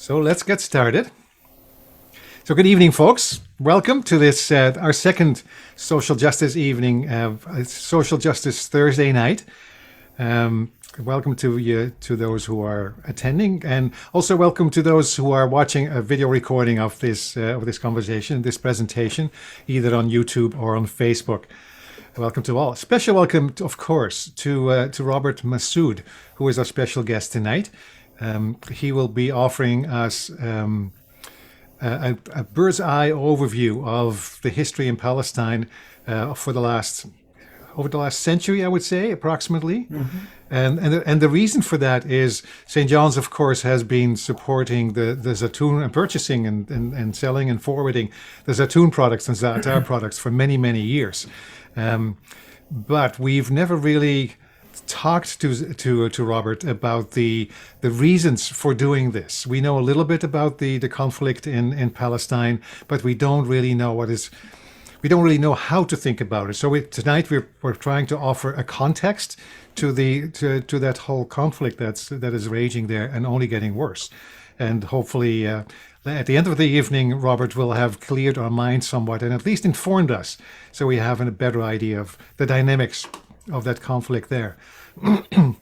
So let's get started. So good evening, folks. Welcome to this, our second social justice evening, social justice Thursday night. Welcome to you, to those who are attending, and also welcome to those who are watching a video recording of this conversation, this presentation, either on YouTube or on Facebook. Welcome to all. Special welcome, of course, to Robert Massoud, who is our special guest tonight. He will be offering us a bird's eye overview of the history in Palestine over the last century, I would say, approximately. Mm-hmm. And the reason for that is St. John's, of course, has been supporting the Zatoun and purchasing and selling and forwarding the Zatoun products and Za'atar products for many, many years. But we've never really talked to Robert about the reasons for doing this. We know a little bit about the conflict in Palestine, but we don't really know how to think about it. So tonight we're trying to offer a context to that whole conflict that is raging there and only getting worse. And hopefully at the end of the evening, Robert will have cleared our minds somewhat and at least informed us, so we have a better idea of the dynamics of that conflict there. And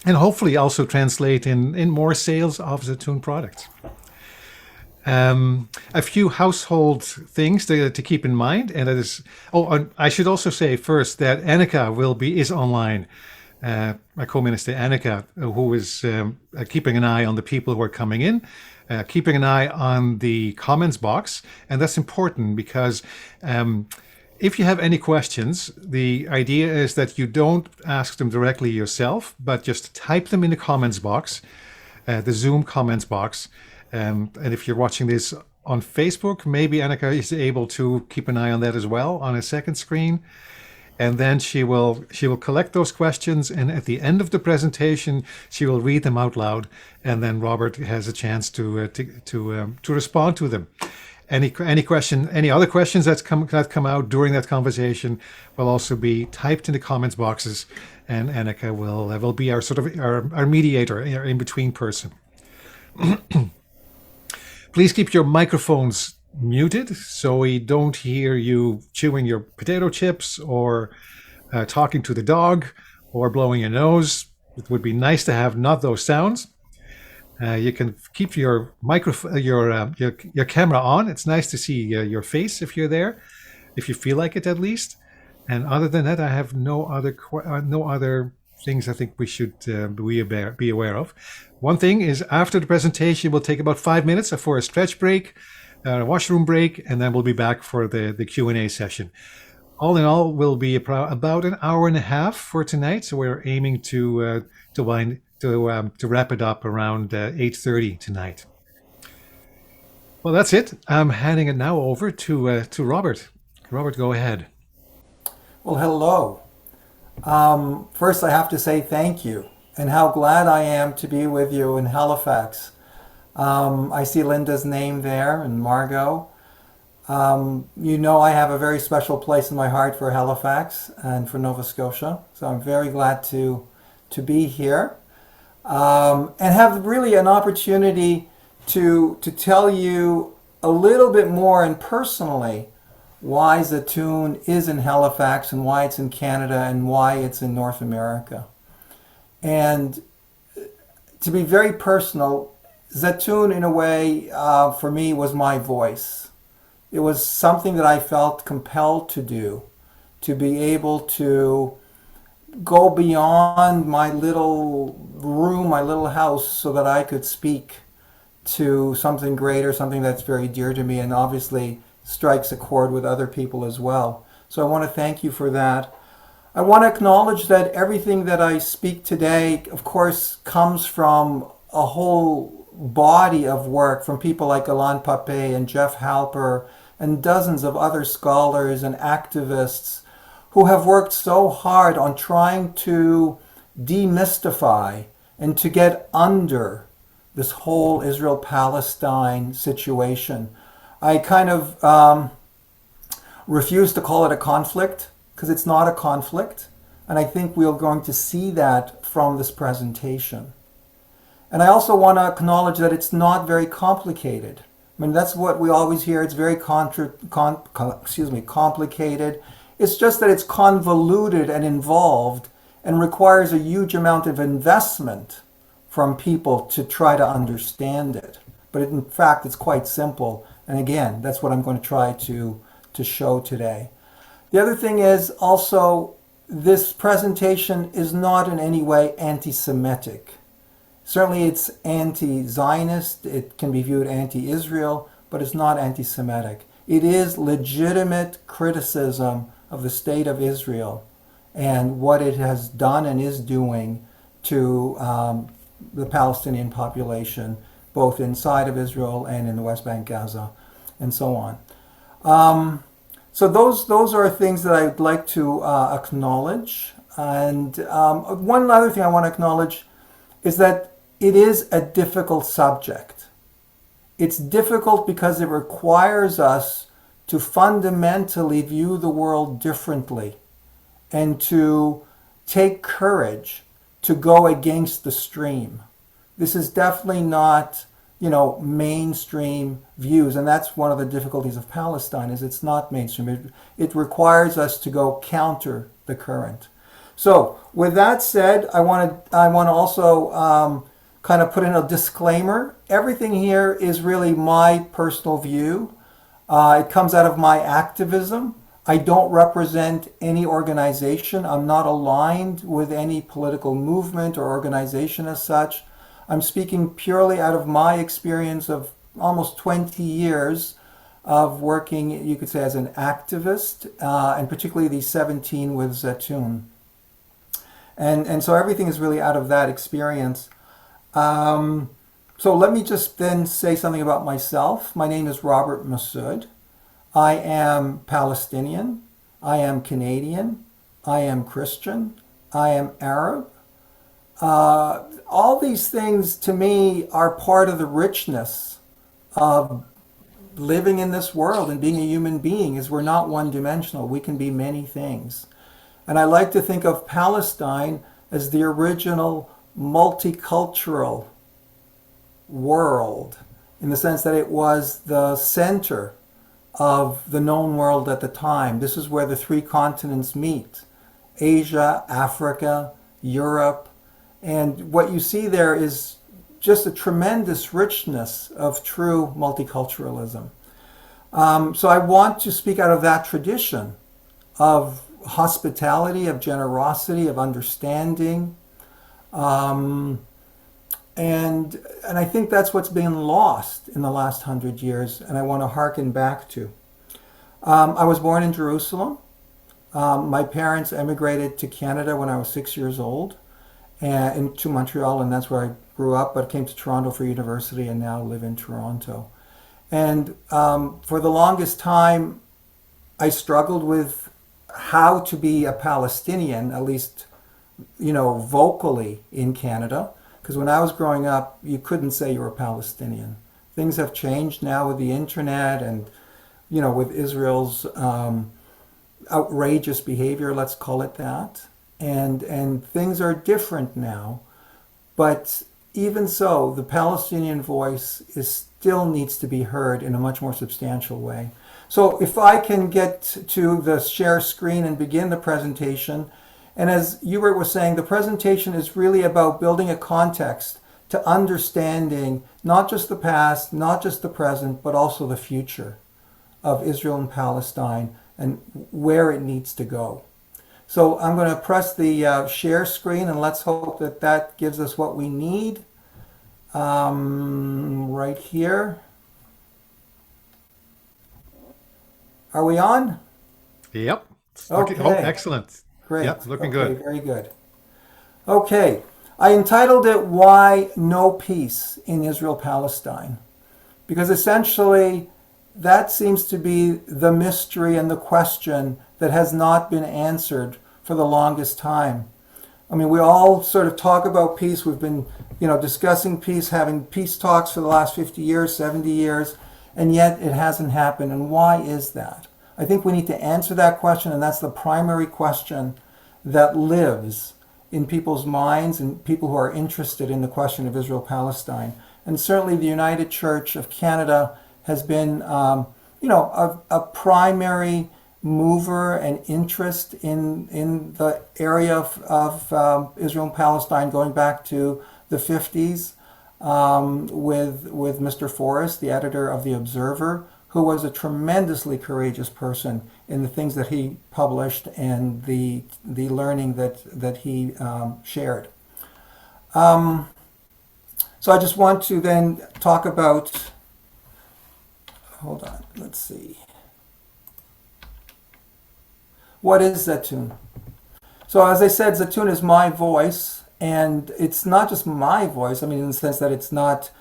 hopefully also translate in more sales of Zatoun products. A few household things to keep in mind, and that is, and I should also say first that Annika is online. My co-minister Annika, who is keeping an eye on the people who are coming in, keeping an eye on the comments box, and that's important because if you have any questions, the idea is that you don't ask them directly yourself, but just type them in the comments box, the Zoom comments box. And if you're watching this on Facebook, maybe Annika is able to keep an eye on that as well on a second screen. And then she will collect those questions, and at the end of the presentation, she will read them out loud, and then Robert has a chance to respond to them. Any other questions that come out during that conversation will also be typed in the comments boxes, and Annika will be our our mediator, our in-between person. Please keep your microphones muted so we don't hear you chewing your potato chips or talking to the dog or blowing your nose. It would be nice to have not those sounds. You can keep your microphone, your camera on. It's nice to see your face if you're there, if you feel like it at least. And other than that, I have no other things I think we should be aware of. One thing is, after the presentation, we'll take about 5 minutes for a stretch break, a washroom break, and then we'll be back for the Q&A session. All in all, we'll be about an hour and a half for tonight. So we're aiming to wrap it up around 8:30 tonight. Well, that's it. I'm handing it now over to Robert. Robert, go ahead. Well, hello. First, I have to say thank you, and how glad I am to be with you in Halifax. I see Linda's name there, and Margot. I have a very special place in my heart for Halifax and for Nova Scotia, so I'm very glad to be here. And have really an opportunity to tell you a little bit more and personally why Zatoun is in Halifax and why it's in Canada and why it's in North America. And to be very personal, Zatoun in a way for me was my voice. It was something that I felt compelled to do, to be able to go beyond my little room, my little house, so that I could speak to something greater, something that's very dear to me and obviously strikes a chord with other people as well. So I want to thank you for that. I want to acknowledge that everything that I speak today, of course, comes from a whole body of work from people like Elan Plan and Jeff Halper and dozens of other scholars and activists who have worked so hard on trying to demystify and to get under this whole Israel-Palestine situation. I kind of refuse to call it a conflict because it's not a conflict, and I think we're going to see that from this presentation. And I also want to acknowledge that it's not very complicated. I mean, that's what we always hear. It's very complicated. It's just that it's convoluted and involved and requires a huge amount of investment from people to try to understand it. But in fact, it's quite simple. And again, that's what I'm going to try to show today. The other thing is also, this presentation is not in any way anti-Semitic. Certainly it's anti-Zionist, it can be viewed anti-Israel, but it's not anti-Semitic. It is legitimate criticism of the state of Israel and what it has done and is doing to the Palestinian population, both inside of Israel and in the West Bank, Gaza, and so on. So those are things that I'd like to acknowledge. And one other thing I want to acknowledge is that it is a difficult subject. It's difficult because it requires us to fundamentally view the world differently and to take courage to go against the stream. This is definitely not, mainstream views, and that's one of the difficulties of Palestine, is it's not mainstream. It requires us to go counter the current. So with that said, I want to also kind of put in a disclaimer. Everything here is really my personal view. It comes out of my activism. I don't represent any organization. I'm not aligned with any political movement or organization as such. I'm speaking purely out of my experience of almost 20 years of working, you could say, as an activist, and particularly the 17 with Zatoun. And so everything is really out of that experience. So let me just then say something about myself. My name is Robert Massoud. I am Palestinian. I am Canadian. I am Christian. I am Arab. All these things to me are part of the richness of living in this world and being a human being, is we're not one-dimensional. We can be many things. And I like to think of Palestine as the original multicultural world, in the sense that it was the center of the known world at the time. This is where the three continents meet: Asia, Africa, Europe. And what you see there is just a tremendous richness of true multiculturalism. So I want to speak out of that tradition of hospitality, of generosity, of understanding. And I think that's what's been lost in the last 100 years, and I want to hearken back to. I was born in Jerusalem. My parents emigrated to Canada when I was 6 years old, and to Montreal, and that's where I grew up, but came to Toronto for university and now live in Toronto. And for the longest time, I struggled with how to be a Palestinian, at least, vocally in Canada. Because when I was growing up, you couldn't say you were Palestinian. Things have changed now with the internet and, with Israel's outrageous behavior, let's call it that. And things are different now. But even so, the Palestinian voice still needs to be heard in a much more substantial way. So if I can get to the share screen and begin the presentation. And as Hubert was saying, the presentation is really about building a context to understanding not just the past, not just the present, but also the future of Israel and Palestine and where it needs to go. So I'm going to press the share screen, and let's hope that that gives us what we need right here. Are we on? Yep. Okay. Oh, excellent. Great. Yep, looking okay, good. Very good. Okay. I entitled it, Why No Peace in Israel-Palestine? Because essentially that seems to be the mystery and the question that has not been answered for the longest time. I mean, we all sort of talk about peace. We've been, discussing peace, having peace talks for the last 50 years, 70 years, and yet it hasn't happened. And why is that? I think we need to answer that question, and that's the primary question that lives in people's minds and people who are interested in the question of Israel-Palestine. And certainly the United Church of Canada has been, a primary mover and interest in the area of Israel and Palestine going back to the 50s, with Mr. Forrest, the editor of The Observer, who was a tremendously courageous person in the things that he published and the learning that he shared. So I just want to then talk about, hold on, let's see. What is Zatoun? So as I said, Zatoun is my voice, and it's not just my voice. I mean, in the sense that it's not,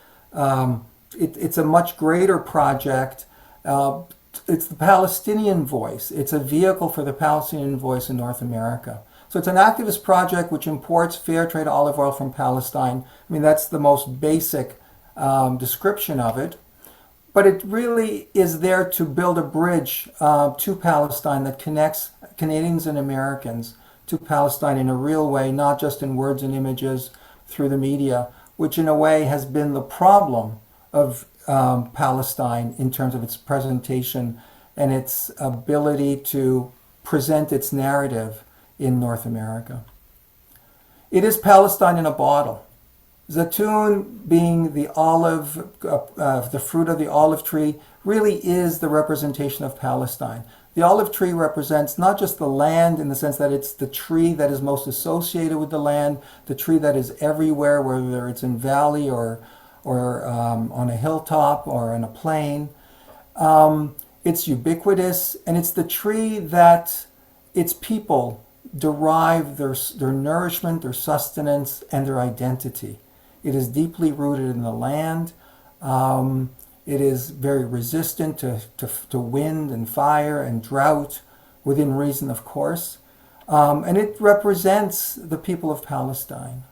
it's a much greater project. It's the Palestinian voice. It's a vehicle for the Palestinian voice in North America. So it's an activist project which imports fair trade olive oil from Palestine. I mean, that's the most basic description of it. But it really is there to build a bridge to Palestine that connects Canadians and Americans to Palestine in a real way, not just in words and images through the media, which in a way has been the problem of Palestine in terms of its presentation and its ability to present its narrative in North America. It is Palestine in a bottle. Zatoun, being the olive, the fruit of the olive tree, really is the representation of Palestine. The olive tree represents not just the land in the sense that it's the tree that is most associated with the land, the tree that is everywhere, whether it's in valley or on a hilltop or in a plain. It's ubiquitous, and it's the tree that its people derive their nourishment, their sustenance, and their identity. It is deeply rooted in the land. It is very resistant to wind and fire and drought, within reason, of course. And it represents the people of Palestine.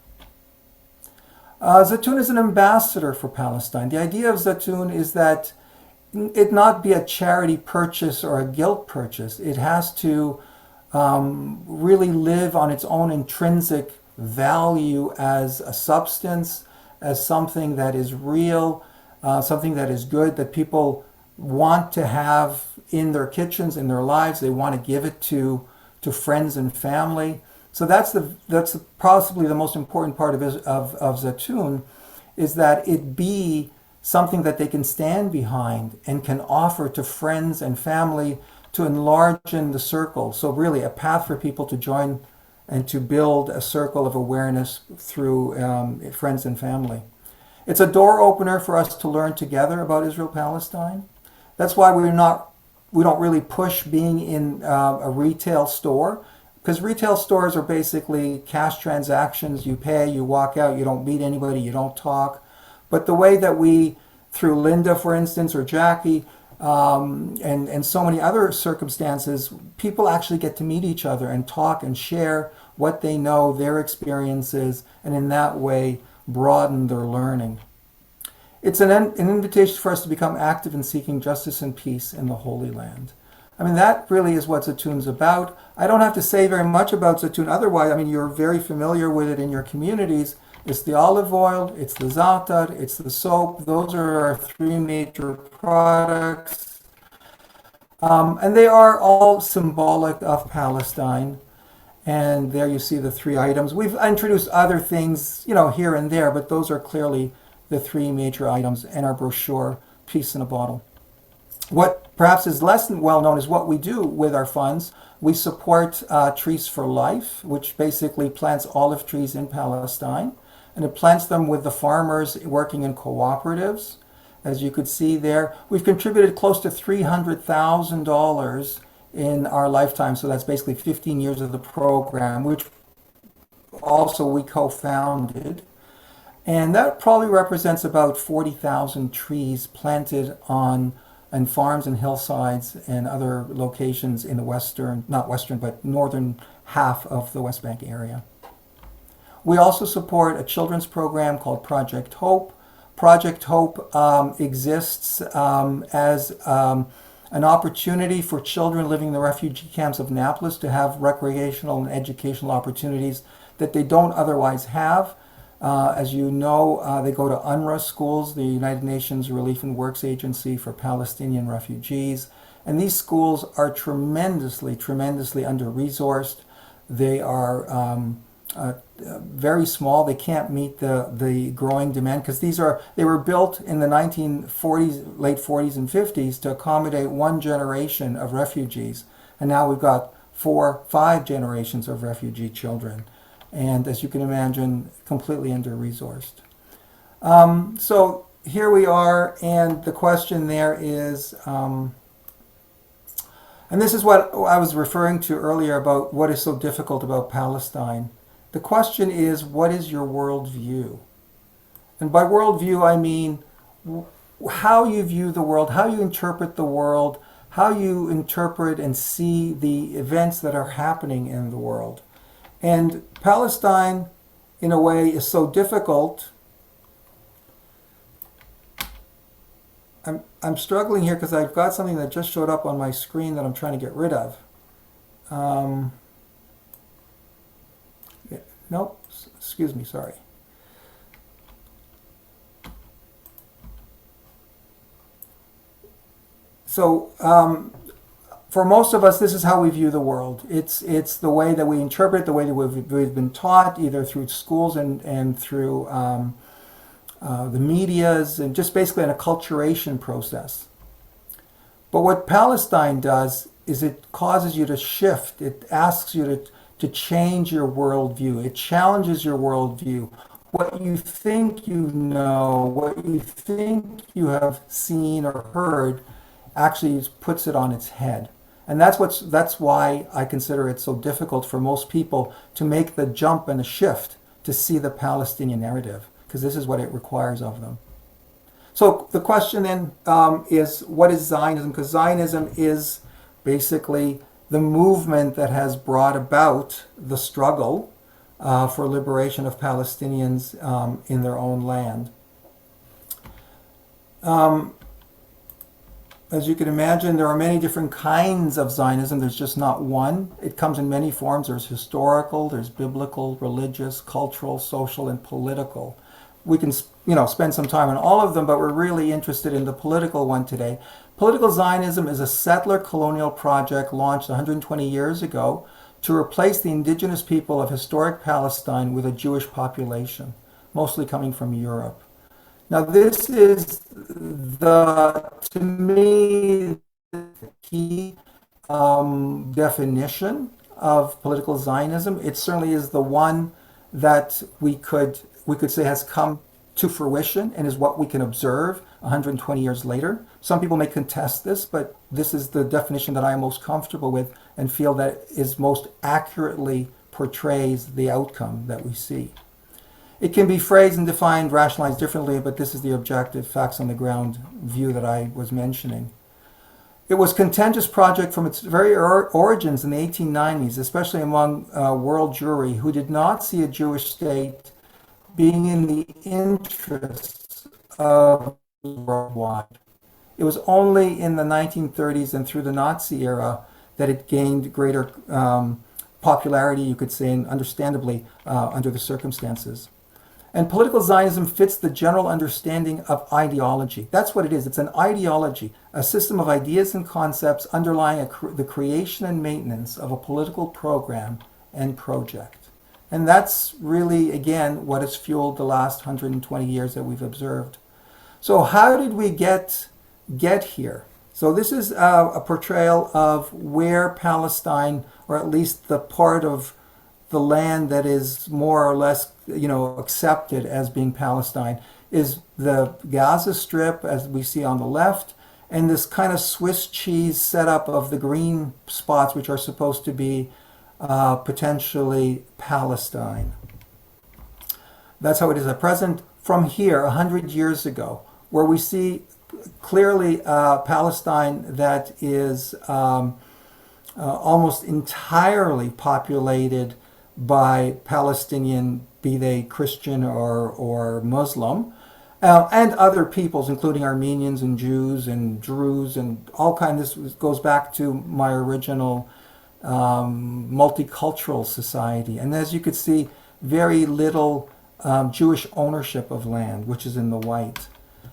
Zatoun is an ambassador for Palestine. The idea of Zatoun is that it not be a charity purchase or a guilt purchase. It has to really live on its own intrinsic value as a substance, as something that is real, something that is good, that people want to have in their kitchens, in their lives. They want to give it to friends and family. So that's possibly the most important part of Zatoun, is that it be something that they can stand behind and can offer to friends and family to enlarge in the circle. So really a path for people to join and to build a circle of awareness through friends and family. It's a door opener for us to learn together about Israel-Palestine. That's why we don't really push being in a retail store, because retail stores are basically cash transactions. You pay, you walk out, you don't meet anybody, you don't talk. But the way that we, through Linda, for instance, or Jackie, and so many other circumstances, people actually get to meet each other and talk and share what they know, their experiences, and in that way broaden their learning. It's an invitation for us to become active in seeking justice and peace in the Holy Land. I mean, that really is what Zatoun's about. I don't have to say very much about Zatoun otherwise. I mean, you're very familiar with it in your communities. It's the olive oil, it's the za'atar, it's the soap. Those are our three major products. And they are all symbolic of Palestine. And there you see the three items. We've introduced other things, here and there, but those are clearly the three major items in our brochure, Peace in a Bottle. What perhaps is less well known is what we do with our funds. We support Trees for Life, which basically plants olive trees in Palestine. And it plants them with the farmers working in cooperatives. As you could see there, we've contributed close to $300,000 in our lifetime. So that's basically 15 years of the program, which also we co-founded. And that probably represents about 40,000 trees planted on farms and hillsides and other locations in the northern half of the West Bank area. We also support a children's program called Project Hope. Project Hope exists as an opportunity for children living in the refugee camps of Annapolis to have recreational and educational opportunities that they don't otherwise have. As you know, they go to UNRWA schools, the United Nations Relief and Works Agency for Palestinian Refugees. And these schools are tremendously under-resourced. They are very small. They can't meet the growing demand because they were built in the 1940s, late 40s and 50s to accommodate one generation of refugees. And now we've got 4-5 generations of refugee children. And as you can imagine, completely under-resourced. So here we are, and the question there is, and this is what I was referring to earlier about what is so difficult about Palestine. The question is, what is your worldview? And by worldview, I mean how you view the world, how you interpret the world, how you interpret and see the events that are happening in the world. And Palestine, in a way, is so difficult. I'm struggling here because I've got something that just showed up on my screen that I'm trying to get rid of. Nope, excuse me, sorry. So for most of us, this is how we view the world. It's the way that we interpret, the way that we've been taught, either through schools and through the medias, and just basically an acculturation process. But what Palestine does is it causes you to shift. It asks you to change your worldview. It challenges your worldview. What you think you know, what you think you have seen or heard, actually puts it on its head. And that's why I consider it so difficult for most people to make the jump and the shift to see the Palestinian narrative, because this is what it requires of them. So the question then is, what is Zionism? Because Zionism is basically the movement that has brought about the struggle for liberation of Palestinians in their own land. As you can imagine, there are many different kinds of Zionism. There's just not one. It comes in many forms. There's historical, there's biblical, religious, cultural, social, and political. We can, spend some time on all of them, but we're really interested in the political one today. Political Zionism is a settler colonial project launched 120 years ago to replace the indigenous people of historic Palestine with a Jewish population, mostly coming from Europe. Now, this is to me, the key definition of political Zionism. It certainly is the one that we could say has come to fruition and is what we can observe 120 years later. Some people may contest this, but this is the definition that I am most comfortable with and feel that is most accurately portrays the outcome that we see. It can be phrased and defined, rationalized differently, but this is the objective, facts on the ground view that I was mentioning. It was a contentious project from its very origins in the 1890s, especially among world Jewry, who did not see a Jewish state being in the interests of worldwide. It was only in the 1930s and through the Nazi era that it gained greater popularity, you could say, and understandably under the circumstances. And political Zionism fits the general understanding of ideology. That's what it is. It's an ideology, a system of ideas and concepts underlying the creation and maintenance of a political program and project. And that's really, again, what has fueled the last 120 years that we've observed. So how did we get here? So this is a portrayal of where Palestine, or at least the part of the land that is more or less, accepted as being Palestine, is the Gaza Strip, as we see on the left, and this kind of Swiss cheese setup of the green spots, which are supposed to be potentially Palestine. That's how it is at present. From here, 100 years ago, where we see clearly Palestine that is almost entirely populated by Palestinian, be they Christian or Muslim, and other peoples, including Armenians and Jews and Druze and all kinds. This goes back to my original multicultural society. And as you could see, very little Jewish ownership of land, which is in the white.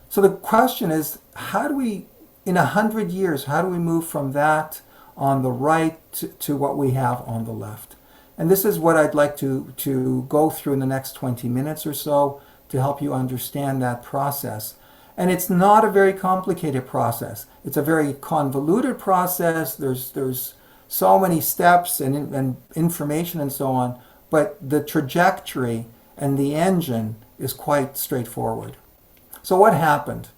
So the question is, how do we, in 100 years, how do we move from that on the right to what we have on the left? And this is what I'd like to go through in the next 20 minutes or so to help you understand that process. And it's not a very complicated process. It's a very convoluted process. There's so many steps and information and so on, but the trajectory and the engine is quite straightforward. So what happened?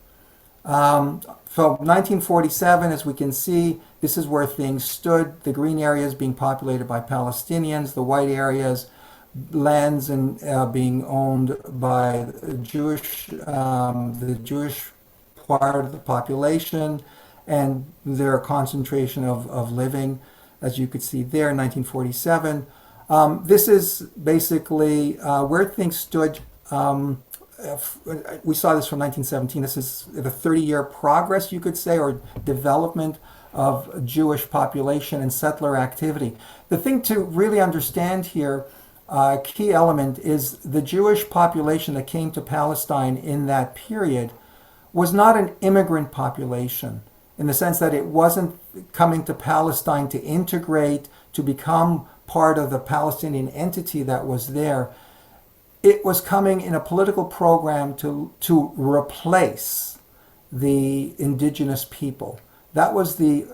So 1947, as we can see, this is where things stood. The green areas being populated by Palestinians, the white areas, lands and being owned by the Jewish part of the population, and their concentration of living, as you could see there in 1947. This is basically where things stood. We saw this from 1917. This is the 30-year progress, you could say, or development of Jewish population and settler activity. The thing to really understand here, key element, is the Jewish population that came to Palestine in that period was not an immigrant population, in the sense that it wasn't coming to Palestine to integrate, to become part of the Palestinian entity that was there. It was coming in a political program to replace the indigenous people. That was the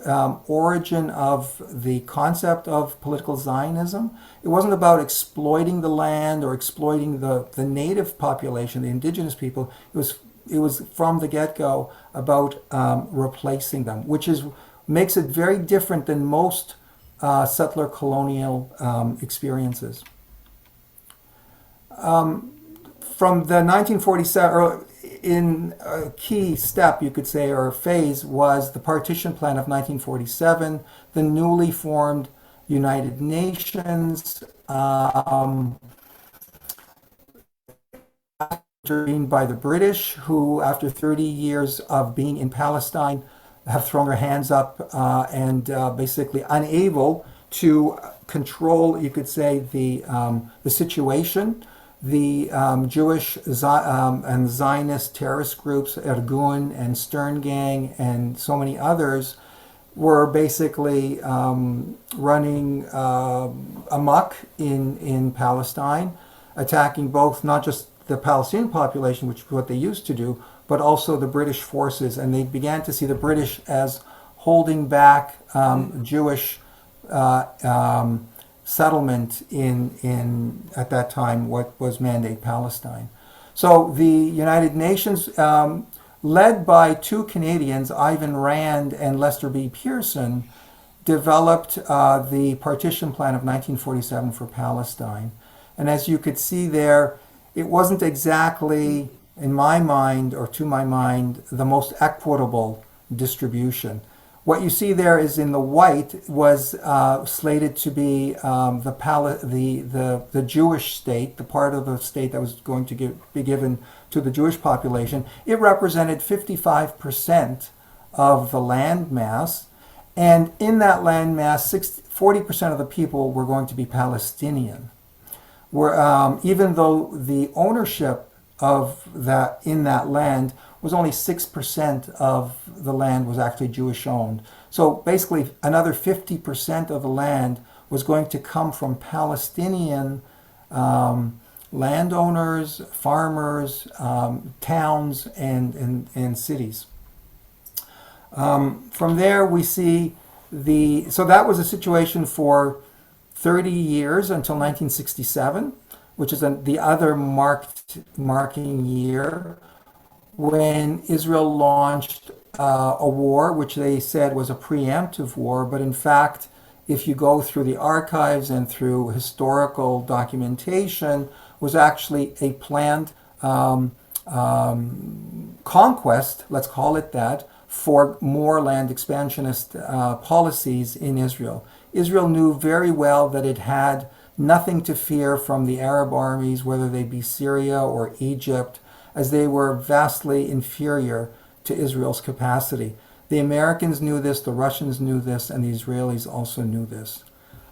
origin of the concept of political Zionism. It wasn't about exploiting the land or exploiting the native population, the indigenous people. It was from the get-go about replacing them, which makes it very different than most settler colonial experiences. From the 1947, or in a key step, you could say, or phase, was the Partition Plan of 1947, the newly formed United Nations, intervened by the British, who, after 30 years of being in Palestine, have thrown their hands up and basically unable to control, you could say, the situation. The Jewish and Zionist terrorist groups, Irgun and Stern Gang and so many others, were basically running amok in Palestine, attacking both not just the Palestinian population, which is what they used to do, but also the British forces. And they began to see the British as holding back Jewish settlement in at that time what was Mandate Palestine. So the United Nations, led by two Canadians, Ivan Rand and Lester B. Pearson, developed the Partition Plan of 1947 for Palestine. And as you could see there, it wasn't exactly, in my mind, or to my mind, the most equitable distribution. What you see there is in the white was slated to be the Jewish state, the part of the state that was going to be given to the Jewish population. It represented 55% of the land mass, and in that land mass, 40% of the people were going to be Palestinian. Even though the ownership of that in that land was only 6% of the land was actually Jewish owned. So basically another 50% of the land was going to come from Palestinian landowners, farmers, towns, and cities. From there we see so that was a situation for 30 years until 1967, which is the other marking year, when Israel launched a war, which they said was a preemptive war, but in fact, if you go through the archives and through historical documentation, was actually a planned conquest, let's call it that, for more land expansionist policies in Israel. Israel knew very well that it had nothing to fear from the Arab armies, whether they be Syria or Egypt, as they were vastly inferior to Israel's capacity. The Americans knew this, the Russians knew this, and the Israelis also knew this.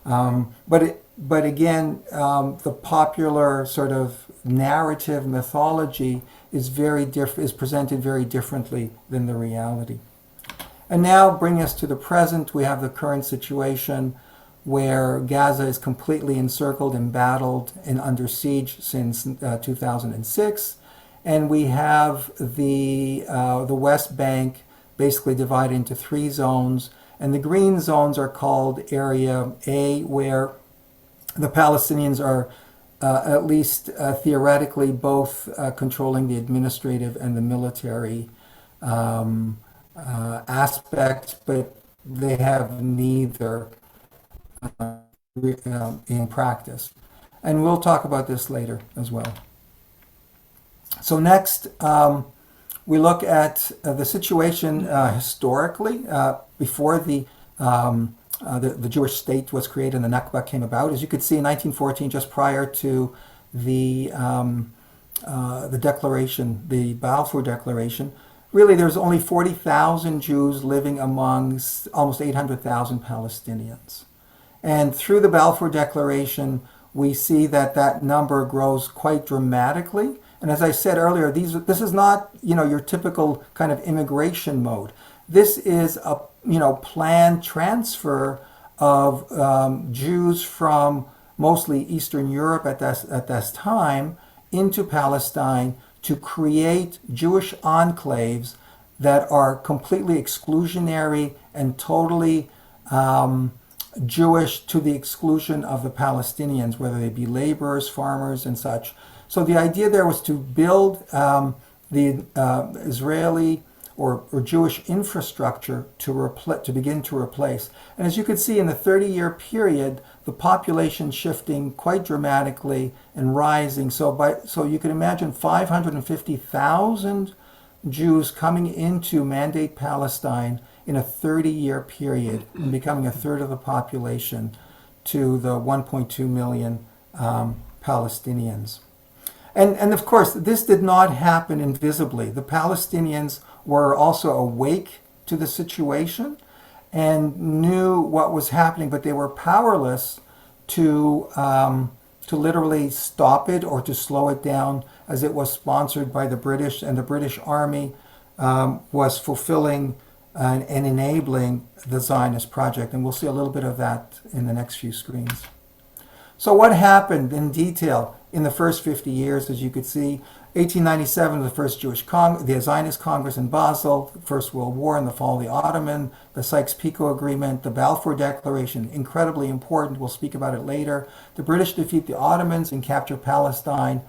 But but again, the popular sort of narrative mythology is is presented very differently than the reality. And now, bring us to the present, we have the current situation where Gaza is completely encircled, embattled, and under siege since 2006, and we have the West Bank basically divided into 3 zones, and the green zones are called Area A, where the Palestinians are at least theoretically both controlling the administrative and the military aspects, but they have neither in practice. And we'll talk about this later as well. So next, we look at the situation historically before the Jewish state was created and the Nakba came about. As you could see in 1914, just prior to the declaration, the Balfour Declaration, really there's only 40,000 Jews living amongst almost 800,000 Palestinians. And through the Balfour Declaration, we see that that number grows quite dramatically. And as I said earlier, this is not, your typical kind of immigration mode. This is a, planned transfer of Jews from mostly Eastern Europe at this time into Palestine to create Jewish enclaves that are completely exclusionary and totally Jewish to the exclusion of the Palestinians, whether they be laborers, farmers, and such. So the idea there was to build the Israeli or Jewish infrastructure to begin to replace. And as you can see, in the 30-year period, the population shifting quite dramatically and rising. So you can imagine 550,000 Jews coming into Mandate Palestine in a 30-year period and becoming a third of the population to the 1.2 million Palestinians. And of course, this did not happen invisibly. The Palestinians were also awake to the situation and knew what was happening, but they were powerless to literally stop it or to slow it down, as it was sponsored by the British, and the British Army was fulfilling and enabling the Zionist project. And we'll see a little bit of that in the next few screens. So what happened in detail in the first 50 years? As you could see, 1897, the first the Zionist Congress in Basel, the First World War and the fall of the Ottoman, the Sykes-Picot Agreement, the Balfour Declaration, incredibly important. We'll speak about it later. The British defeat the Ottomans and capture Palestine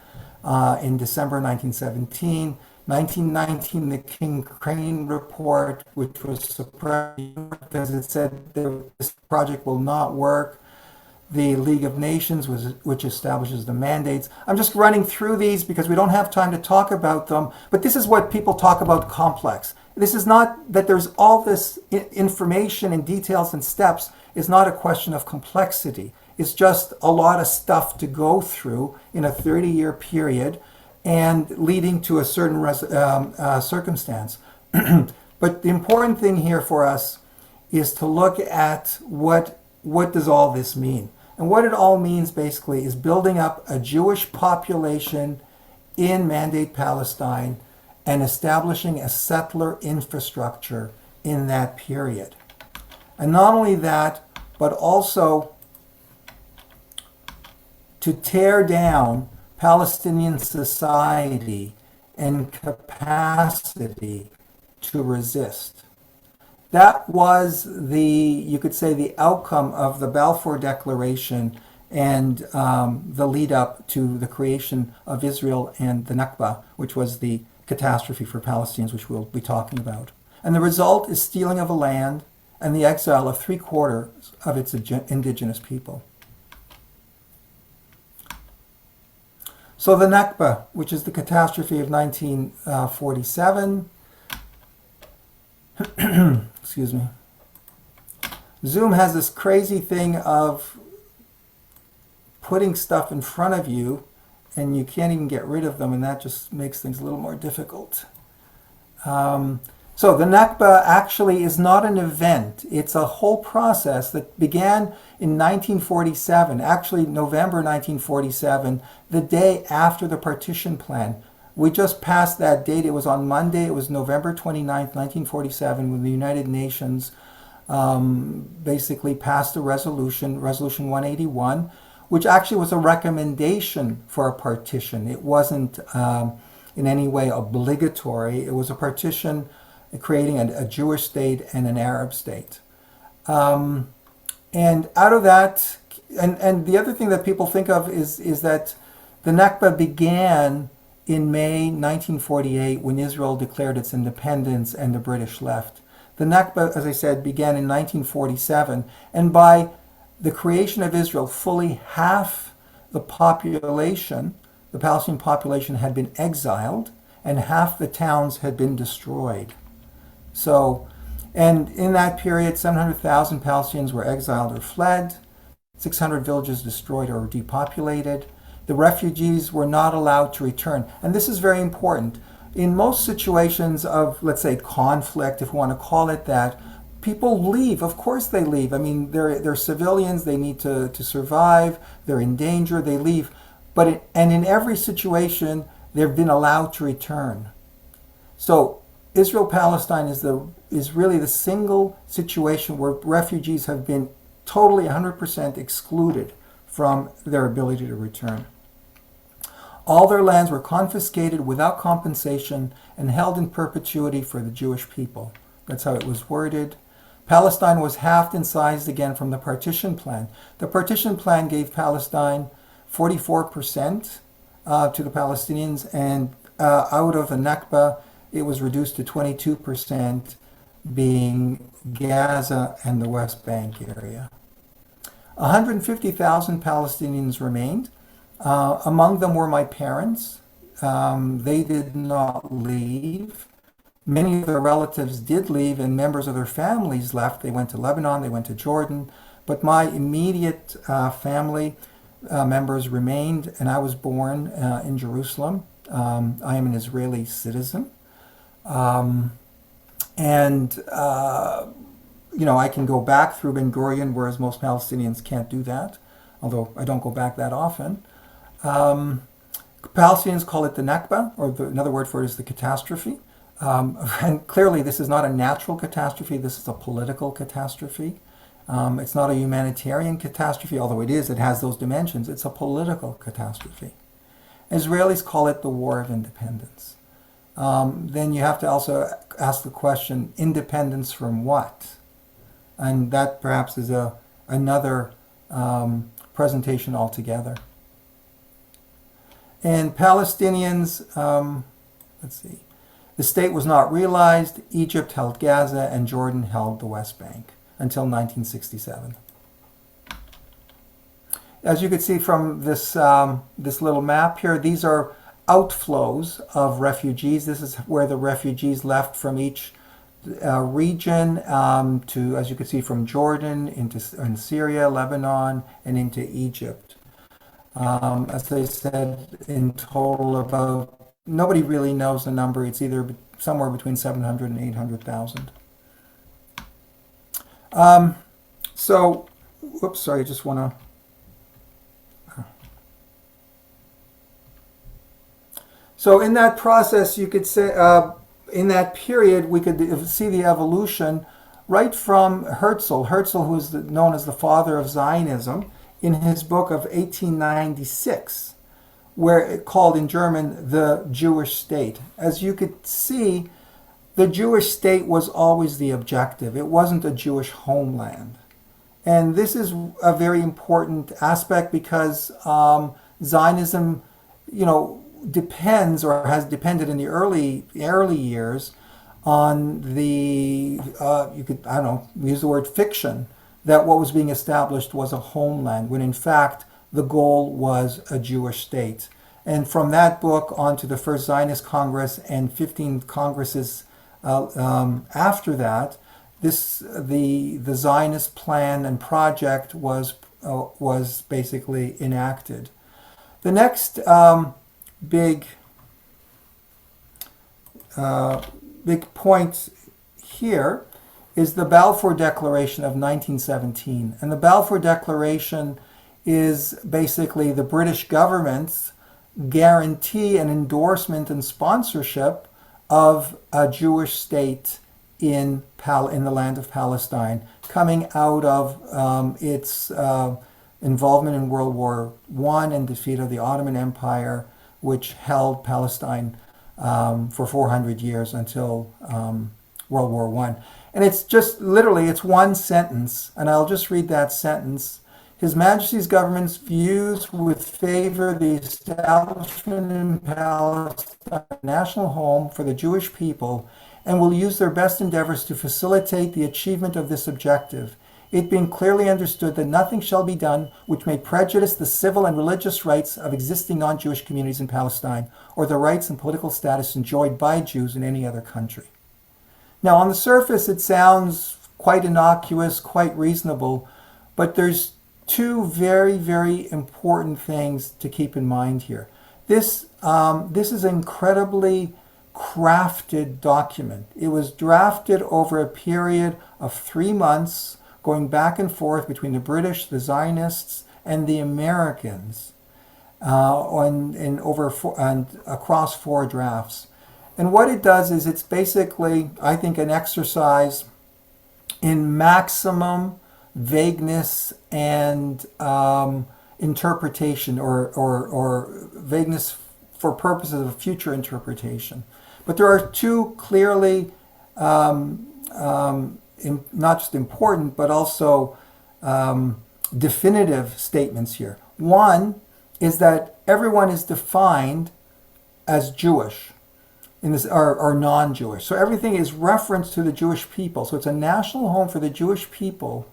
in December 1917. 1919, the King Crane Report, which was suppressed because it said this project will not work. The League of Nations, which establishes the mandates. I'm just running through these because we don't have time to talk about them, but this is what people talk about complex. This is not that there's all this information and details and steps. It's not a question of complexity. It's just a lot of stuff to go through in a 30-year period and leading to a certain circumstance. But the important thing here for us is to look at what does all this mean. And what it all means basically is building up a Jewish population in Mandate Palestine and establishing a settler infrastructure in that period. And not only that, but also to tear down Palestinian society and capacity to resist. That was you could say, the outcome of the Balfour Declaration and the lead up to the creation of Israel and the Nakba, which was the catastrophe for Palestinians, which we'll be talking about. And the result is stealing of a land and the exile of 3/4 of its indigenous people. So the Nakba, which is the catastrophe of 1947, excuse me. Zoom has this crazy thing of putting stuff in front of you and you can't even get rid of them, and that just makes things a little more difficult. So the Nakba actually is not an event. It's a whole process that began in 1947, actually November 1947, the day after the Partition Plan. We just passed that date. It was on Monday. It was November 29th, 1947, when the United Nations basically passed a resolution, Resolution 181, which actually was a recommendation for a partition. It wasn't in any way obligatory. It was a partition creating a Jewish state and an Arab state. And out of that, and the other thing that people think of is that the Nakba began in May 1948 when Israel declared its independence and the British left. The Nakba, as I said, began in 1947, and by the creation of Israel, fully half the population, the Palestinian population, had been exiled, and half the towns had been destroyed. So, and in that period, 700,000 Palestinians were exiled or fled, 600 villages destroyed or depopulated. The refugees were not allowed to return. And this is very important. In most situations of, let's say, conflict, if we want to call it that, people leave. Of course they leave. I mean, they're civilians. They need to survive. They're in danger. They leave. And in every situation, they've been allowed to return. So Israel-Palestine is really the single situation where refugees have been totally 100% excluded from their ability to return. All their lands were confiscated without compensation and held in perpetuity for the Jewish people. That's how it was worded. Palestine was halved in size again from the Partition Plan. The Partition Plan gave Palestine 44% to the Palestinians, and out of the Nakba, it was reduced to 22%, being Gaza and the West Bank area. 150,000 Palestinians remained. Among them were my parents. They did not leave. Many of their relatives did leave, and members of their families left. They went to Lebanon, they went to Jordan. But my immediate family members remained, and I was born in Jerusalem. I am an Israeli citizen. I can go back through Ben Gurion, whereas most Palestinians can't do that, although I don't go back that often. Palestinians call it the Nakba, or another word for it is the catastrophe. And clearly this is not a natural catastrophe, this is a political catastrophe. It's not a humanitarian catastrophe, although it has those dimensions. It's a political catastrophe. Israelis call it the War of Independence. Then you have to also ask the question, independence from what? And that perhaps is another presentation altogether. And Palestinians, let's see, the state was not realized. Egypt held Gaza and Jordan held the West Bank until 1967. As you can see from this little map here, these are outflows of refugees. This is where the refugees left from each region to, as you can see, from Jordan in Syria, Lebanon, and into Egypt. As I said, in total about, nobody really knows the number. It's either somewhere between 700 and 800,000. Whoops, sorry, I just want to... So in that process, you could say, in that period, we could see the evolution right from Herzl. Herzl, who is known as the father of Zionism, in his book of 1896, where it called in German the Jewish state. As you could see, the Jewish state was always the objective. It wasn't a Jewish homeland. And this is a very important aspect because Zionism, depends or has depended in the early years on the, use the word fiction, that what was being established was a homeland, when in fact the goal was a Jewish state. And from that book on to the First Zionist Congress and 15 Congresses after that, the Zionist plan and project was basically enacted. The next big point here is the Balfour Declaration of 1917. And the Balfour Declaration is basically the British government's guarantee and endorsement and sponsorship of a Jewish state in the land of Palestine, coming out of its involvement in World War I and defeat of the Ottoman Empire, which held Palestine for 400 years until World War I. And it's just literally, it's one sentence, and I'll just read that sentence. His Majesty's government's views with favor the establishment in Palestine, a national home for the Jewish people, and will use their best endeavors to facilitate the achievement of this objective, it being clearly understood that nothing shall be done which may prejudice the civil and religious rights of existing non-Jewish communities in Palestine, or the rights and political status enjoyed by Jews in any other country. Now, on the surface, it sounds quite innocuous, quite reasonable, but there's two very, very important things to keep in mind here. This is an incredibly crafted document. It was drafted over a period of 3 months, going back and forth between the British, the Zionists, and the Americans, across 4 drafts. And what it does is it's basically, I think, an exercise in maximum vagueness and interpretation, or vagueness for purposes of future interpretation. But there are two clearly not just important, but also definitive statements here. One is that everyone is defined as Jewish in this, or non-Jewish. So everything is referenced to the Jewish people. So it's a national home for the Jewish people,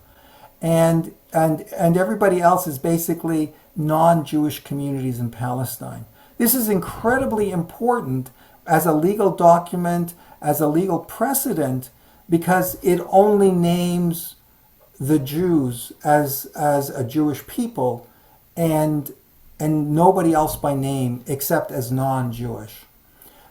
and everybody else is basically non-Jewish communities in Palestine. This is incredibly important as a legal document, as a legal precedent, because it only names the Jews as a Jewish people, and nobody else by name except as non-Jewish.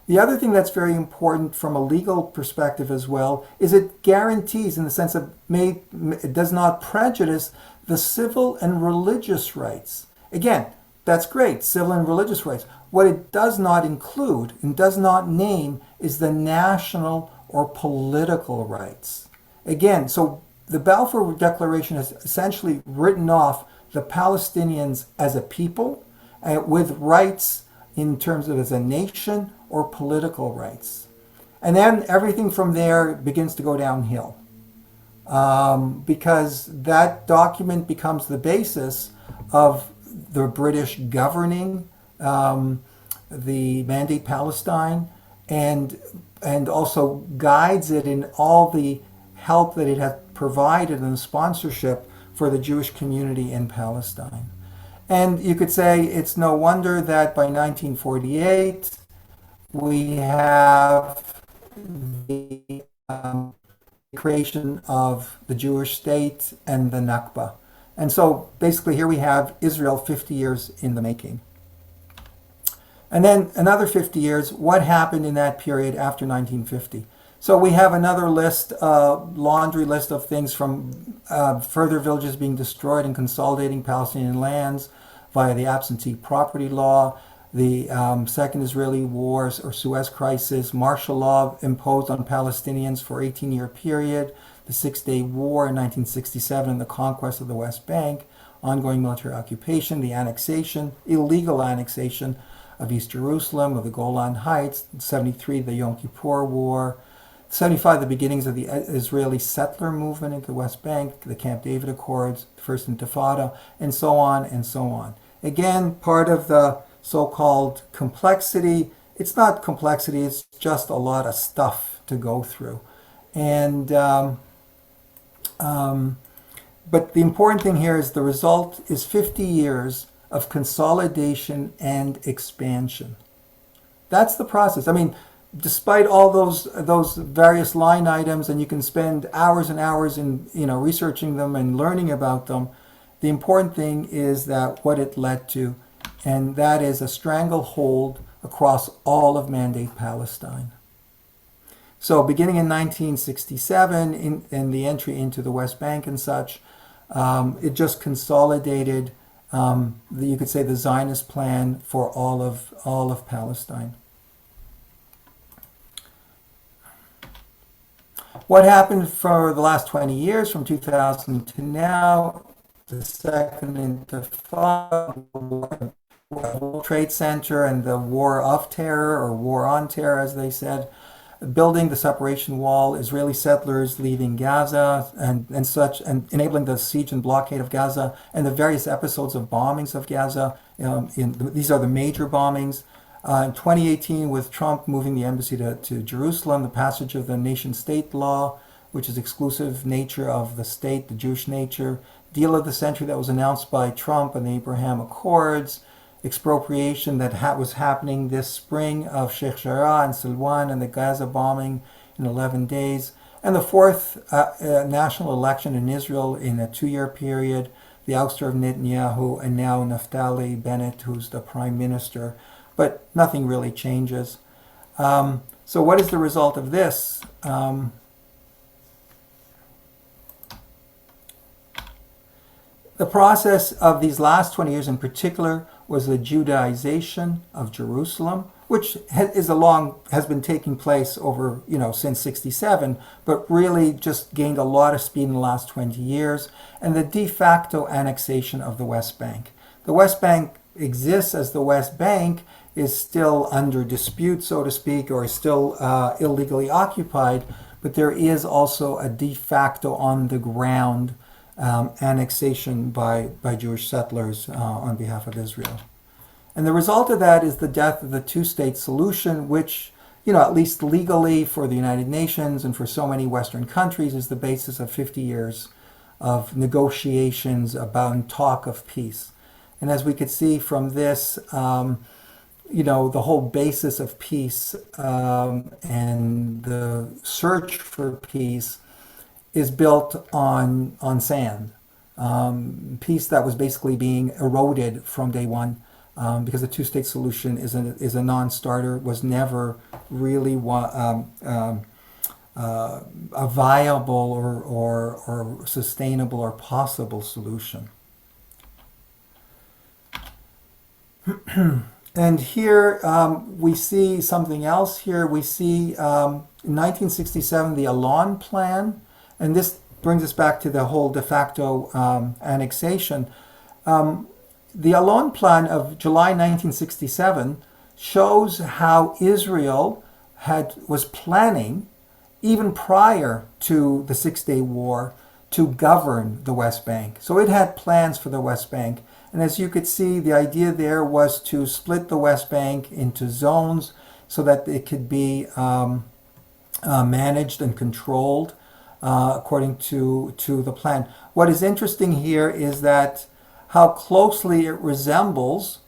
The other thing that's very important from a legal perspective as well is it guarantees, in the sense of it does not prejudice the civil and religious rights. Again, that's great, civil and religious rights. What it does not include and does not name is the national or political rights. Again, so the Balfour Declaration has essentially written off the Palestinians as a people with rights in terms of as a nation or political rights. And then everything from there begins to go downhill, because that document becomes the basis of the British governing the Mandate Palestine, and also guides it in all the help that it has provided and the sponsorship for the Jewish community in Palestine. And you could say it's no wonder that by 1948 we have the creation of the Jewish state and the Nakba. And so basically here we have Israel 50 years in the making. And then another 50 years, what happened in that period after 1950? So we have another list, laundry list of things, from further villages being destroyed and consolidating Palestinian lands via the absentee property law, the Second Israeli Wars or Suez Crisis, martial law imposed on Palestinians for an 18-year period, the Six-Day War in 1967 and the conquest of the West Bank, ongoing military occupation, the annexation, illegal annexation of East Jerusalem, of the Golan Heights, 73, the Yom Kippur War, 75, the beginnings of the Israeli settler movement into the West Bank, the Camp David Accords, the First Intifada, and so on and so on. Again, part of the so-called complexity. It's not complexity, it's just a lot of stuff to go through. And but the important thing here is the result is 50 years of consolidation and expansion. That's the process. I mean, despite all those various line items, and you can spend hours and hours in researching them and learning about them, the important thing is that what it led to, and that is a stranglehold across all of Mandate Palestine. So beginning in 1967, in the entry into the West Bank and such, it just consolidated, you could say, the Zionist plan for all of Palestine. What happened for the last 20 years, from 2000 to now? The Second Intifada, the World Trade Center, and the War of Terror, or War on Terror, as they said, building the separation wall, Israeli settlers leaving Gaza and such, and enabling the siege and blockade of Gaza, and the various episodes of bombings of Gaza. These are the major bombings. In 2018, with Trump moving the embassy to Jerusalem, the passage of the nation-state law, which is exclusive nature of the state, the Jewish nature, deal of the century that was announced by Trump and the Abraham Accords, expropriation that was happening this spring of Sheikh Jarrah and Silwan, and the Gaza bombing in 11 days, and the fourth national election in Israel in a 2-year period, the ouster of Netanyahu, and now Naftali Bennett, who's the prime minister. But nothing really changes. So what is the result of this? The process of these last 20 years in particular was the Judaization of Jerusalem, which has been taking place over, since 67, but really just gained a lot of speed in the last 20 years, and the de facto annexation of the West Bank. The West Bank exists as the West Bank, is still under dispute, so to speak, or is still illegally occupied, but there is also a de facto on the ground annexation by Jewish settlers on behalf of Israel. And the result of that is the death of the two-state solution, which, at least legally for the United Nations and for so many Western countries, is the basis of 50 years of negotiations about talk of peace. And as we could see from this, the whole basis of peace and the search for peace is built on sand. Peace that was basically being eroded from day one, because the two-state solution is a non-starter, was never really a viable or sustainable or possible solution. And here we see something else here. We see in 1967 the Elan Plan, and this brings us back to the whole de facto annexation. The Elan Plan of July 1967 shows how Israel was planning, even prior to the Six-Day War, to govern the West Bank. So it had plans for the West Bank. And as you could see, the idea there was to split the West Bank into zones so that it could be managed and controlled according to the plan. What is interesting here is that how closely it resembles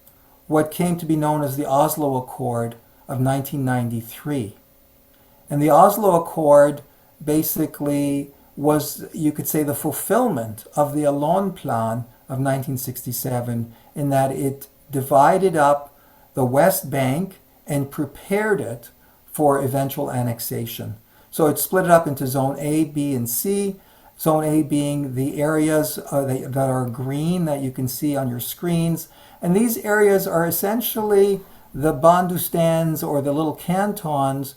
what came to be known as the Oslo Accord of 1993. And the Oslo Accord basically was, you could say, the fulfillment of the Elan Plan of 1967, in that it divided up the West Bank and prepared it for eventual annexation. So it split it up into Zone A, B, and C. Zone A being the areas that are green that you can see on your screens. And these areas are essentially the Bandustans, or the little cantons,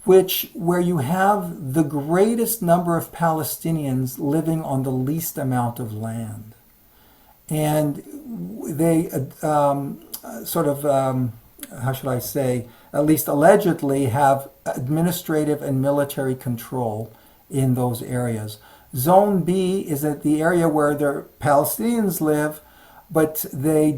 where you have the greatest number of Palestinians living on the least amount of land. And they how should I say, at least allegedly, have administrative and military control in those areas. Zone B is at the area where the Palestinians live, but they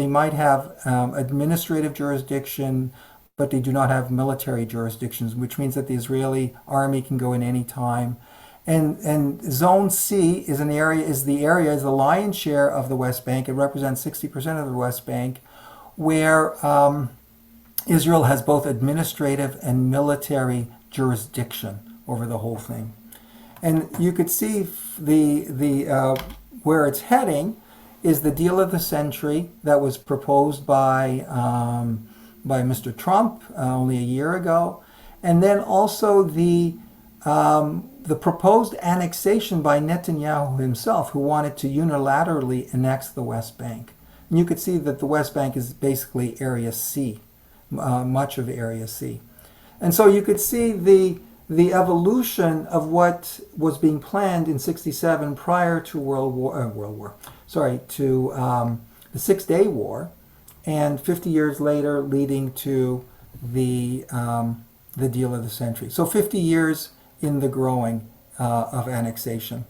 might have administrative jurisdiction, but they do not have military jurisdictions, which means that the Israeli army can go in any time. And Zone C is the lion's share of the West Bank. It represents 60% of the West Bank, where Israel has both administrative and military jurisdiction over the whole thing. And you could see where it's heading is the deal of the century that was proposed by Mr. Trump only a year ago. and then also the proposed annexation by Netanyahu himself, who wanted to unilaterally annex the West Bank. And you could see that the West Bank is basically Area C, much of Area C. And so you could see the evolution of what was being planned in '67 prior to the Six-Day War, and 50 years later leading to the deal of the century. So 50 years in the growing of annexation.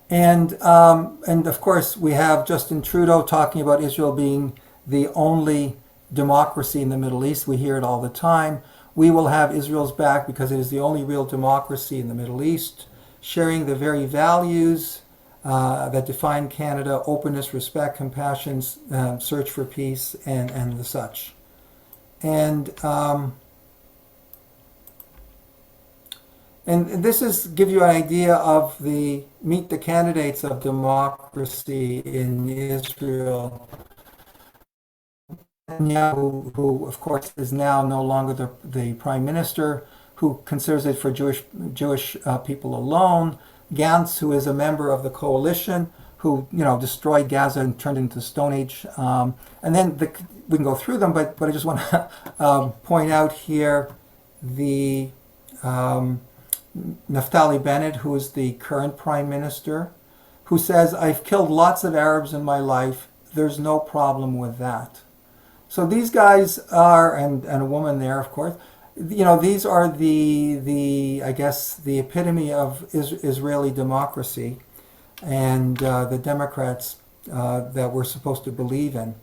And of course we have Justin Trudeau talking about Israel being the only democracy in the Middle East. We hear it all the time. We will have Israel's back because it is the only real democracy in the Middle East, sharing the very values that define Canada: openness, respect, compassion, search for peace, and the such. And this is give you an idea of meet the candidates of democracy in Israel. Netanyahu, who of course is now no longer the prime minister, who considers it for Jewish people alone. Gantz, who is a member of the coalition, who destroyed Gaza and turned it into the Stone Age. And then we can go through them, but I just want to point out here the Naftali Bennett, who is the current prime minister, who says, "I've killed lots of Arabs in my life. There's no problem with that." So these guys are, and a woman there, of course, these are I guess the epitome of Israeli democracy, and the Democrats that we're supposed to believe in.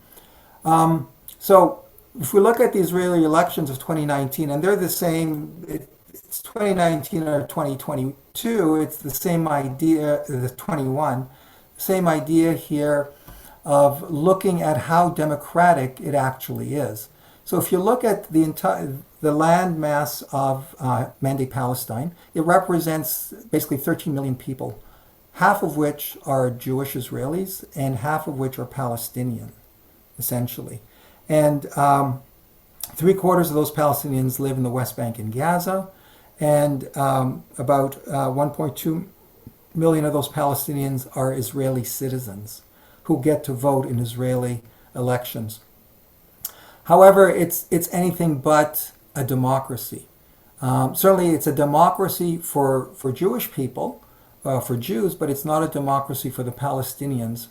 So if we look at the Israeli elections of 2019, and they're the same, it's 2019 or 2022, it's the same idea, the 21, same idea here of looking at how democratic it actually is. So if you look at the land mass of Mandate Palestine, it represents basically 13 million people, half of which are Jewish Israelis and half of which are Palestinian, essentially. And 3/4 of those Palestinians live in the West Bank and Gaza, and about 1.2 million of those Palestinians are Israeli citizens who get to vote in Israeli elections. However, it's anything but a democracy. Certainly it's a democracy for Jewish people, for Jews, but it's not a democracy for the Palestinians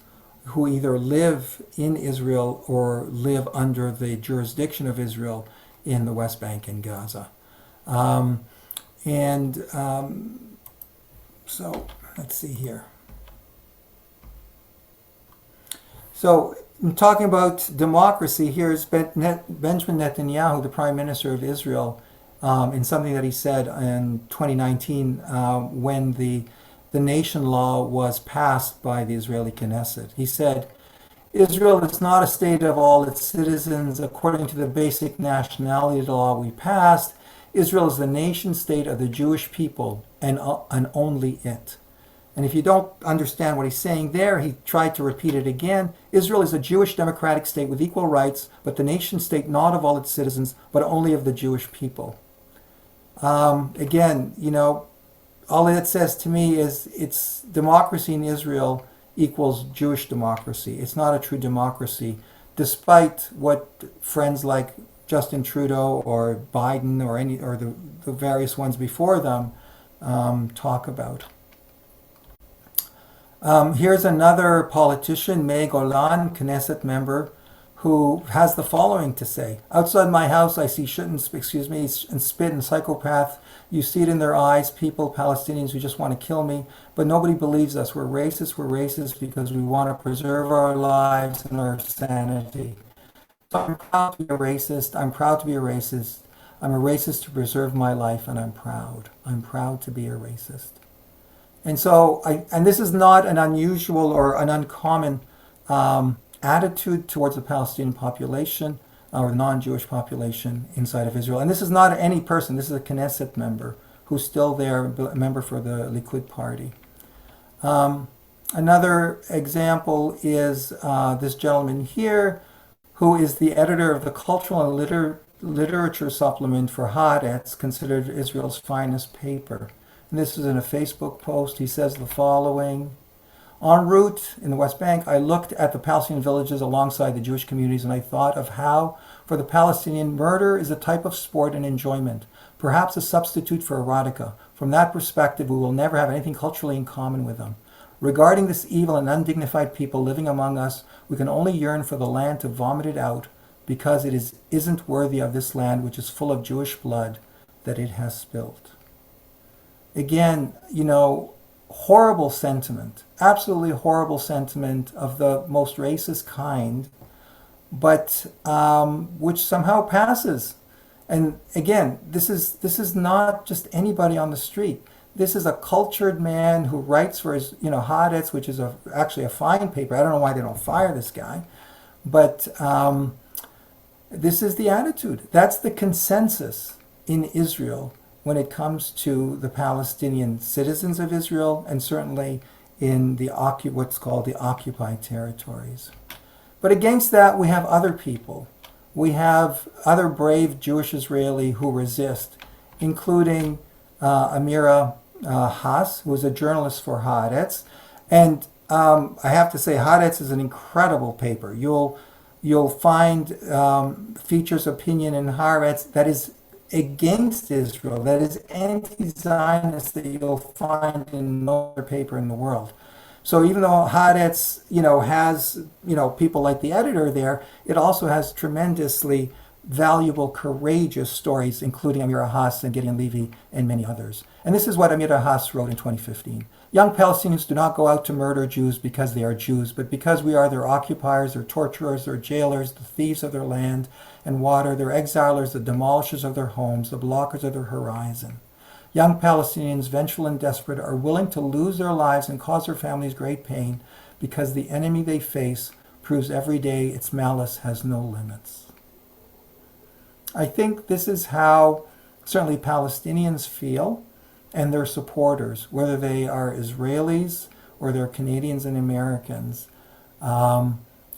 who either live in Israel or live under the jurisdiction of Israel in the West Bank and Gaza. So let's see here. So, in talking about democracy, here's Benjamin Netanyahu, the Prime Minister of Israel, in something that he said in 2019 when the nation law was passed by the Israeli Knesset. He said, "Israel is not a state of all its citizens according to the basic nationality law we passed. Israel is the nation state of the Jewish people and only it." And if you don't understand what he's saying there, he tried to repeat it again. Israel is a Jewish democratic state with equal rights, but the nation state not of all its citizens, but only of the Jewish people. Again, all that says to me is it's democracy in Israel equals Jewish democracy. It's not a true democracy, despite what friends like Justin Trudeau or Biden or the various ones before them talk about. Here's another politician, Meir Golan, Knesset member, who has the following to say: "Outside my house, I see shit and spit and psychopath. You see it in their eyes, people, Palestinians who just want to kill me. But nobody believes us. We're racist because we want to preserve our lives and our sanity. So I'm proud to be a racist. I'm proud to be a racist. I'm a racist to preserve my life, and I'm proud. I'm proud to be a racist." And so, and this is not an unusual or an uncommon attitude towards the Palestinian population or the non-Jewish population inside of Israel. And this is not any person. This is a Knesset member who's still there, a member for the Likud party. Another example is this gentleman here, who is the editor of the Cultural and literature supplement for Haaretz, considered Israel's finest paper. And this is in a Facebook post. He says the following: En route in the West Bank, I looked at the Palestinian villages alongside the Jewish communities, and I thought of how, for the Palestinian, murder is a type of sport and enjoyment, perhaps a substitute for erotica. From that perspective, we will never have anything culturally in common with them. Regarding this evil and undignified people living among us, we can only yearn for the land to vomit it out, because it isn't worthy of this land which is full of Jewish blood that it has spilt. Again, horrible sentiment, absolutely horrible sentiment of the most racist kind, but which somehow passes. And again, this is not just anybody on the street. This is a cultured man who writes for his, Haaretz, which is actually a fine paper. I don't know why they don't fire this guy, but this is the attitude. That's the consensus in Israel when it comes to the Palestinian citizens of Israel, and certainly in the what's called the occupied territories. But against that, we have other people. We have other brave Jewish Israeli who resist, including Amira Haas, who is a journalist for Haaretz. And I have to say, Haaretz is an incredible paper. You'll find features opinion in Haaretz that is against Israel, that is anti-Zionist, that you'll find in no other paper in the world. So even though Haaretz, has, people like the editor there, it also has tremendously valuable, courageous stories, including Amira Haas and Gideon Levy and many others. And this is what Amira Haas wrote in 2015. Young Palestinians do not go out to murder Jews because they are Jews, but because we are their occupiers, their torturers, their jailers, the thieves of their land and water, their exilers, the demolishers of their homes, the blockers of their horizon. Young Palestinians, vengeful and desperate, are willing to lose their lives and cause their families great pain because the enemy they face proves every day its malice has no limits. I think this is how certainly Palestinians feel, and their supporters, whether they are Israelis or they're Canadians and Americans.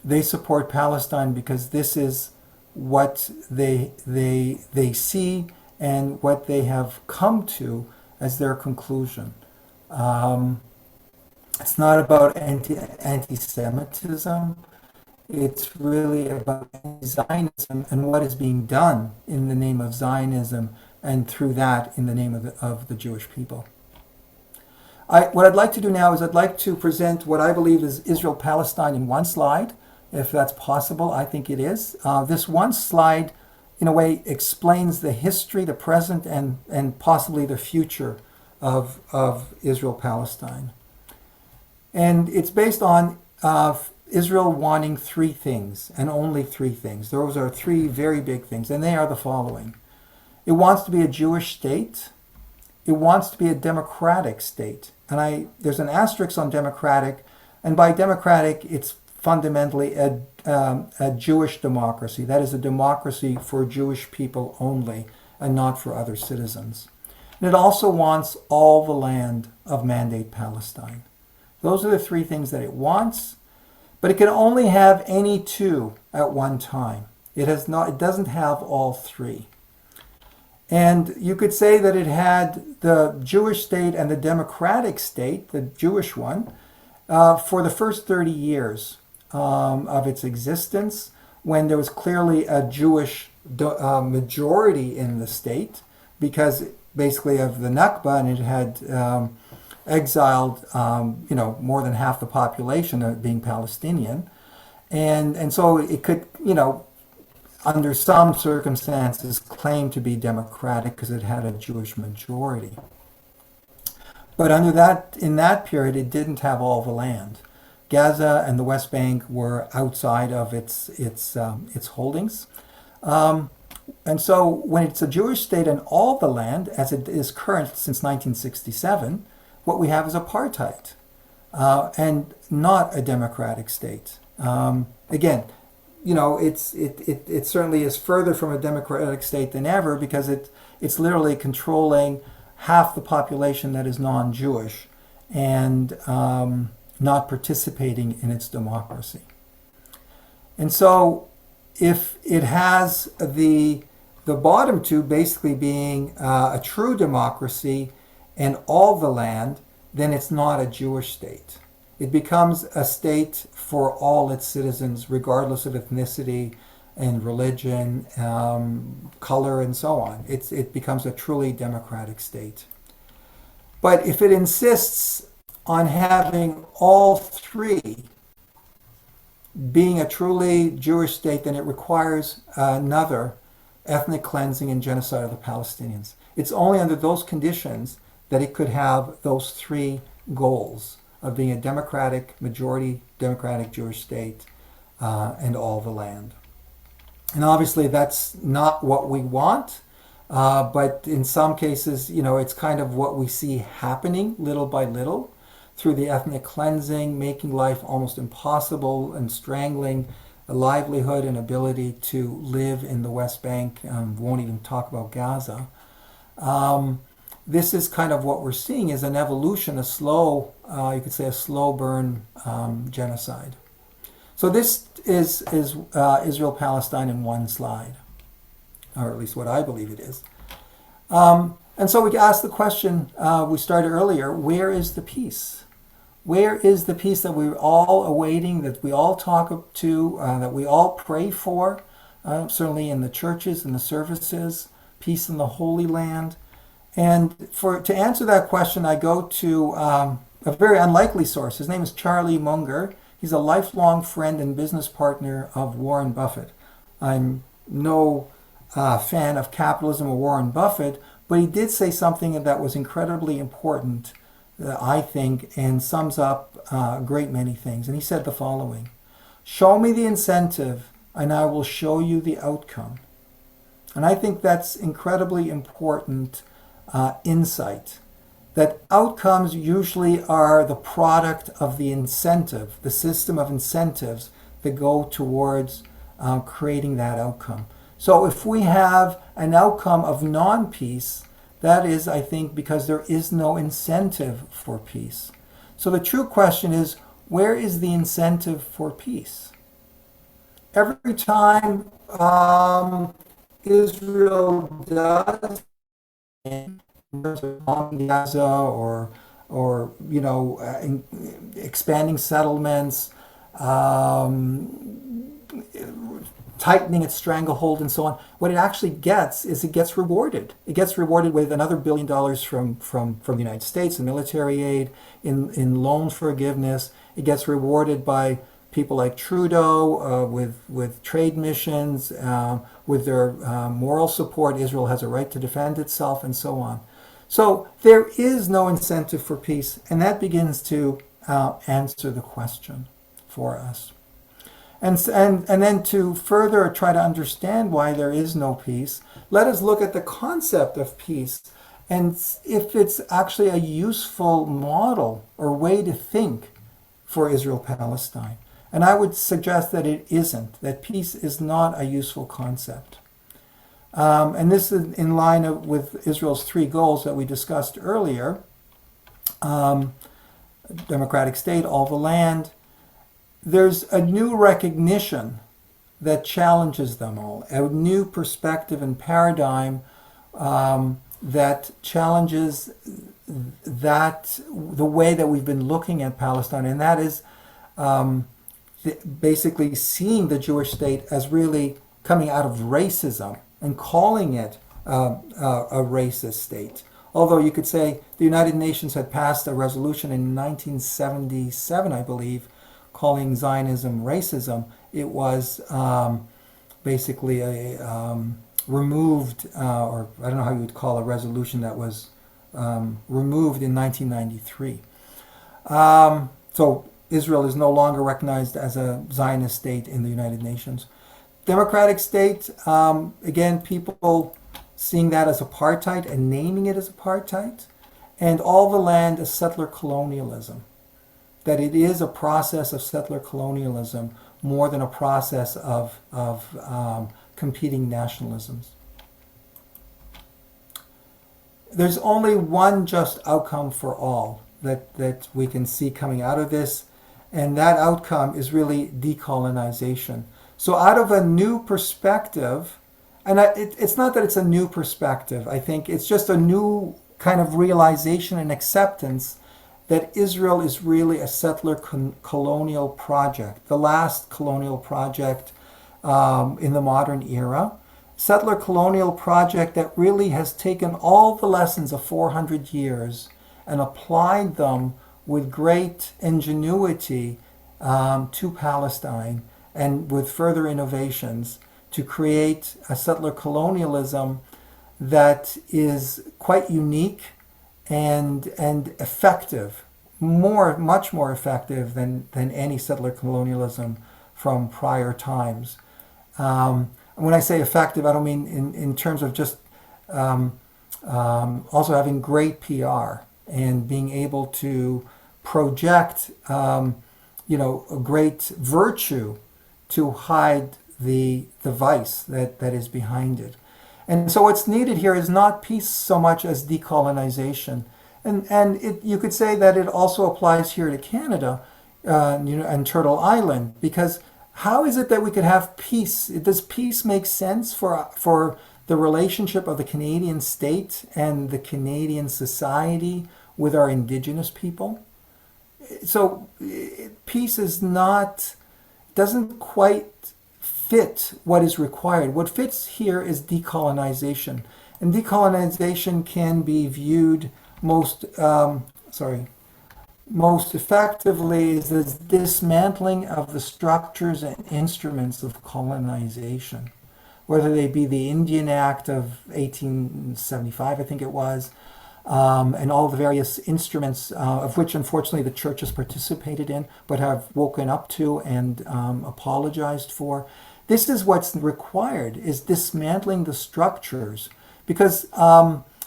They support Palestine because this is what they see and what they have come to as their conclusion. It's not about anti-Semitism. It's really about Zionism and what is being done in the name of Zionism, and through that in the name of the Jewish people. What I'd like to do now is I'd like to present what I believe is Israel-Palestine in one slide, if that's possible. I think it is. This one slide, in a way, explains the history, the present, and possibly the future of Israel-Palestine. And it's based on Israel wanting three things, and only three things. Those are three very big things, and they are the following. It wants to be a Jewish state. It wants to be a democratic state. And there's an asterisk on democratic, and by democratic, it's fundamentally a Jewish democracy. That is a democracy for Jewish people only, and not for other citizens. And it also wants all the land of Mandate Palestine. Those are the three things that it wants, but it can only have any two at one time. It doesn't have all three. And you could say that it had the Jewish state and the democratic state, the Jewish one, for the first 30 years of its existence, when there was clearly a Jewish majority in the state, because basically of the Nakba, and it had exiled more than half the population of being Palestinian. And so it could, under some circumstances, claim to be democratic because it had a Jewish majority. But in that period, it didn't have all the land. Gaza and the West Bank were outside of its holdings. And so when it's a Jewish state and all the land, as it is current since 1967, what we have is apartheid, and not a democratic state. Again, it certainly is further from a democratic state than ever, because it's literally controlling half the population that is non-Jewish and not participating in its democracy. And so if it has the The bottom two basically being a true democracy and all the land, then it's not a Jewish state. It becomes a state for all its citizens, regardless of ethnicity and religion, color, and so on. It becomes a truly democratic state. But if it insists on having all three being a truly Jewish state, then it requires another ethnic cleansing and genocide of the Palestinians. It's only under those conditions that it could have those three goals of being a democratic, majority democratic Jewish state and all the land. And obviously that's not what we want, but in some cases, it's kind of what we see happening little by little through the ethnic cleansing, making life almost impossible and strangling a livelihood and ability to live in the West Bank. Won't even talk about Gaza. This is kind of what we're seeing is an evolution, a slow, you could say a slow burn genocide. So this is Israel-Palestine in one slide, or at least what I believe it is. And so we asked the question, we started earlier, where is the peace? Where is the peace that we're all awaiting, that we all talk to, that we all pray for, certainly in the churches and the services, peace in the Holy Land? And to answer that question, I go to a very unlikely source. His name is Charlie Munger. He's a lifelong friend and business partner of Warren Buffett. I'm no fan of capitalism or Warren Buffett, but he did say something that was incredibly important, I think, and sums up a great many things. And he said the following: "Show me the incentive, and I will show you the outcome." And I think that's incredibly important insight. That outcomes usually are the product of the incentive, the system of incentives that go towards creating that outcome. So if we have an outcome of non-peace, that is, I think, because there is no incentive for peace. So the true question is, where is the incentive for peace? Every time Israel does Gaza or expanding settlements, tightening its stranglehold and so on, what it actually gets is it gets rewarded. It gets rewarded with another $1 billion from the United States in military aid, in loan forgiveness. It gets rewarded by people like Trudeau with trade missions, with their moral support. Israel has a right to defend itself and so on. So there is no incentive for peace, and that begins to answer the question for us. And then to further try to understand why there is no peace, let us look at the concept of peace and if it's actually a useful model or way to think for Israel-Palestine. And I would suggest that it isn't, that peace is not a useful concept. And this is in line with Israel's three goals that we discussed earlier. Democratic state, all the land. There's a new recognition that challenges them all, a new perspective and paradigm that challenges the way that we've been looking at Palestine, and that is basically seeing the Jewish state as really coming out of racism and calling it a racist state. Although you could say the United Nations had passed a resolution in 1977, I believe, calling Zionism racism, it was basically a removed, or I don't know how you would call a resolution that was removed in 1993. So Israel is no longer recognized as a Zionist state in the United Nations. Democratic state, again, people seeing that as apartheid and naming it as apartheid, and all the land as settler colonialism. That it is a process of settler colonialism more than a process of competing nationalisms. There's only one just outcome for all that we can see coming out of this, and that outcome is really decolonization. So out of a new perspective, and it's not that it's a new perspective. I think it's just a new kind of realization and acceptance that Israel is really a settler colonial project, the last colonial project in the modern era. Settler colonial project that really has taken all the lessons of 400 years and applied them with great ingenuity to Palestine and with further innovations to create a settler colonialism that is quite unique and effective, much more effective than any settler colonialism from prior times. When I say effective, I don't mean in terms of just also having great PR and being able to project, a great virtue to hide the vice that is behind it. And so what's needed here is not peace so much as decolonization. And you could say that it also applies here to Canada, and Turtle Island, because how is it that we could have peace? Does peace make sense for the relationship of the Canadian state and the Canadian society with our Indigenous people? So peace doesn't quite fit what is required. What fits here is decolonization. And decolonization can be viewed most effectively is this dismantling of the structures and instruments of colonization, whether they be the Indian Act of 1875, I think it was, and all the various instruments of which unfortunately the church has participated in but have woken up to and apologized for. This is what's required, is dismantling the structures, because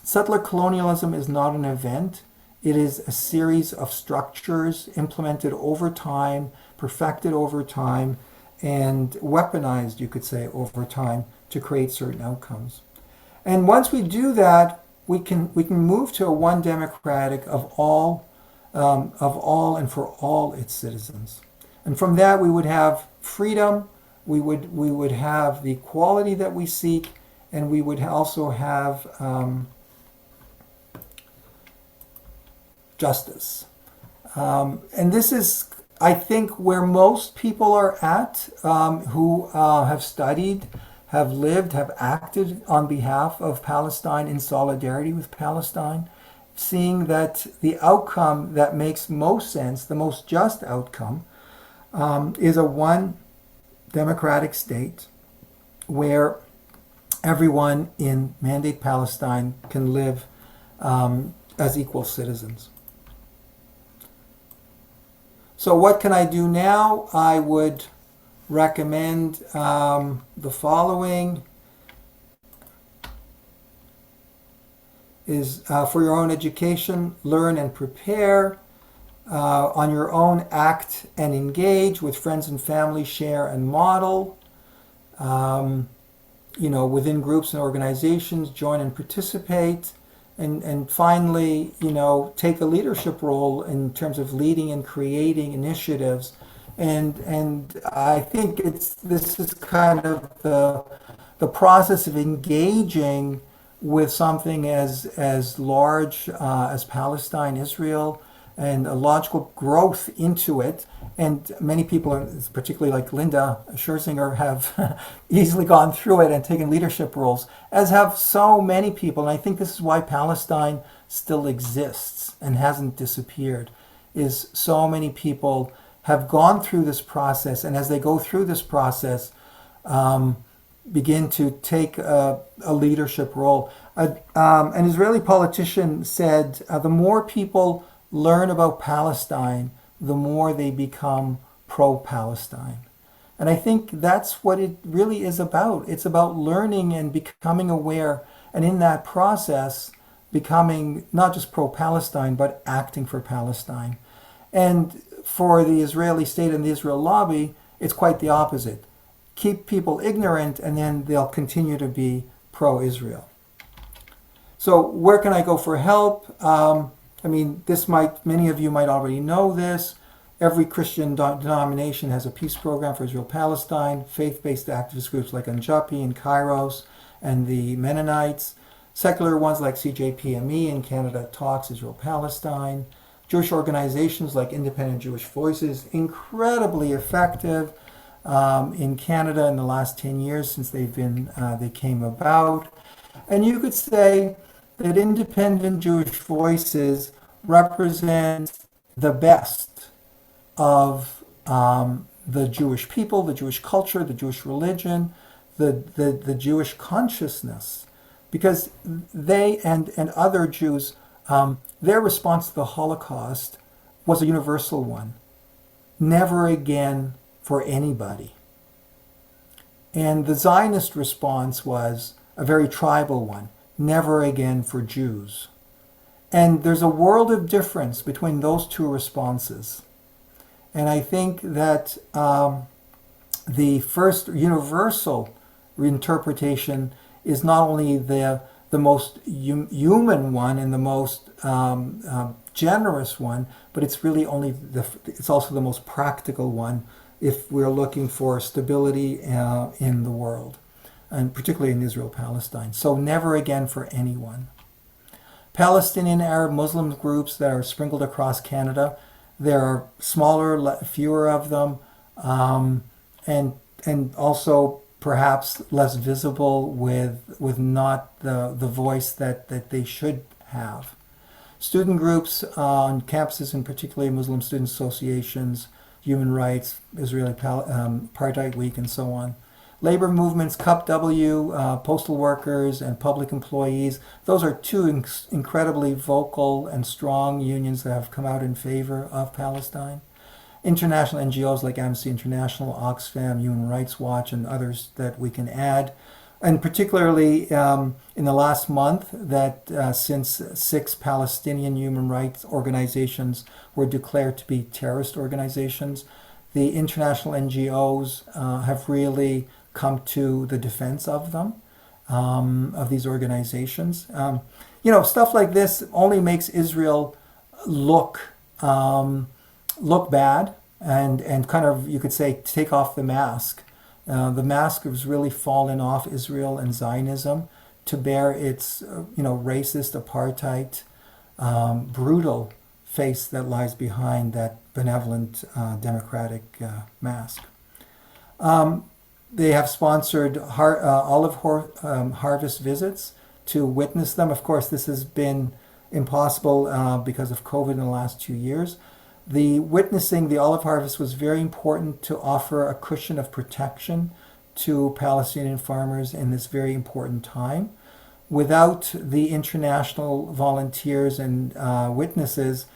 settler colonialism is not an event. It is a series of structures implemented over time, perfected over time, and weaponized, you could say, over time to create certain outcomes. And once we do that, we can move to a one democratic of all and for all its citizens. And from that, we would have freedom. We would have the equality that we seek, and we would also have justice. And this is, I think, where most people are at who have studied, have lived, have acted on behalf of Palestine in solidarity with Palestine, seeing that the outcome that makes most sense, the most just outcome, is a one democratic state where everyone in Mandate Palestine can live as equal citizens. So what can I do now? I would recommend the following is for your own education, learn and prepare. On your own, act and engage with friends and family, share and model. Within groups and organizations, join and participate. And finally, take a leadership role in terms of leading and creating initiatives. And I think this is kind of the process of engaging with something as large as Palestine, Israel, and a logical growth into it. And many people, particularly like Linda Scherzinger, have easily gone through it and taken leadership roles, as have so many people. And I think this is why Palestine still exists and hasn't disappeared, is so many people have gone through this process, and as they go through this process, begin to take a leadership role. An Israeli politician said, the more people learn about Palestine, the more they become pro-Palestine. And I think that's what it really is about. It's about learning and becoming aware, and in that process, becoming not just pro-Palestine, but acting for Palestine. And for the Israeli state and the Israel lobby, it's quite the opposite. Keep people ignorant, and then they'll continue to be pro-Israel. So where can I go for help? Many of you might already know this. Every Christian denomination has a peace program for Israel-Palestine, faith-based activist groups like Anjapi and Kairos, and the Mennonites, secular ones like CJPME in Canada Talks, Israel-Palestine, Jewish organizations like Independent Jewish Voices, incredibly effective in Canada in the last 10 years since they came about. And you could say that Independent Jewish Voices represent the best of the Jewish people, the Jewish culture, the Jewish religion, the Jewish consciousness, because they and other Jews, their response to the Holocaust was a universal one. Never again for anybody. And the Zionist response was a very tribal one. Never again for Jews. And there's a world of difference between those two responses. And I think that the first universal interpretation is not only the most human one and the most generous one, but it's really it's also the most practical one if we're looking for stability in the world, and particularly in Israel-Palestine. So never again for anyone. Palestinian Arab Muslim groups that are sprinkled across Canada, there are smaller, fewer of them, and also perhaps less visible with not the voice that they should have. Student groups on campuses, and particularly Muslim student associations, human rights, Israeli Apartheid Week, and so on. Labor movements, CUP-W, postal workers, and public employees. Those are two incredibly vocal and strong unions that have come out in favor of Palestine. International NGOs like Amnesty International, Oxfam, Human Rights Watch, and others that we can add. And particularly in the last month, that since 6 Palestinian human rights organizations were declared to be terrorist organizations, the international NGOs have really come to the defense of them, of these organizations. Stuff like this only makes Israel look bad and kind of, you could say, take off the mask. The mask has really fallen off Israel and Zionism to bear its, racist, apartheid, brutal face that lies behind that benevolent, democratic mask. They have sponsored olive harvest visits to witness them. Of course, this has been impossible because of COVID in the last 2 years. The witnessing the olive harvest was very important to offer a cushion of protection to Palestinian farmers in this very important time. Without the international volunteers and witnesses,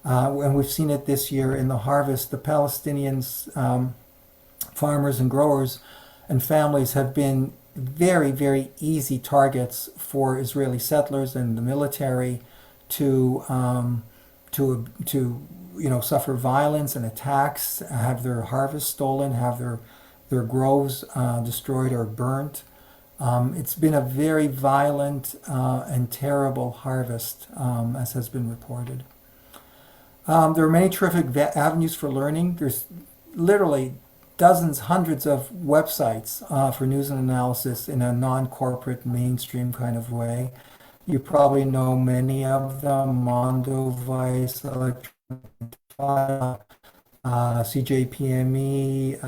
and we've seen it this year in the harvest, the Palestinians, farmers and growers and families have been very, very easy targets for Israeli settlers and the military to suffer violence and attacks, have their harvest stolen, have their groves destroyed or burnt. It's been a very violent and terrible harvest, as has been reported. There are many terrific avenues for learning. There's literally dozens, hundreds of websites for news and analysis in a non-corporate, mainstream kind of way. You probably know many of them: Mondo, Vice, CJPME,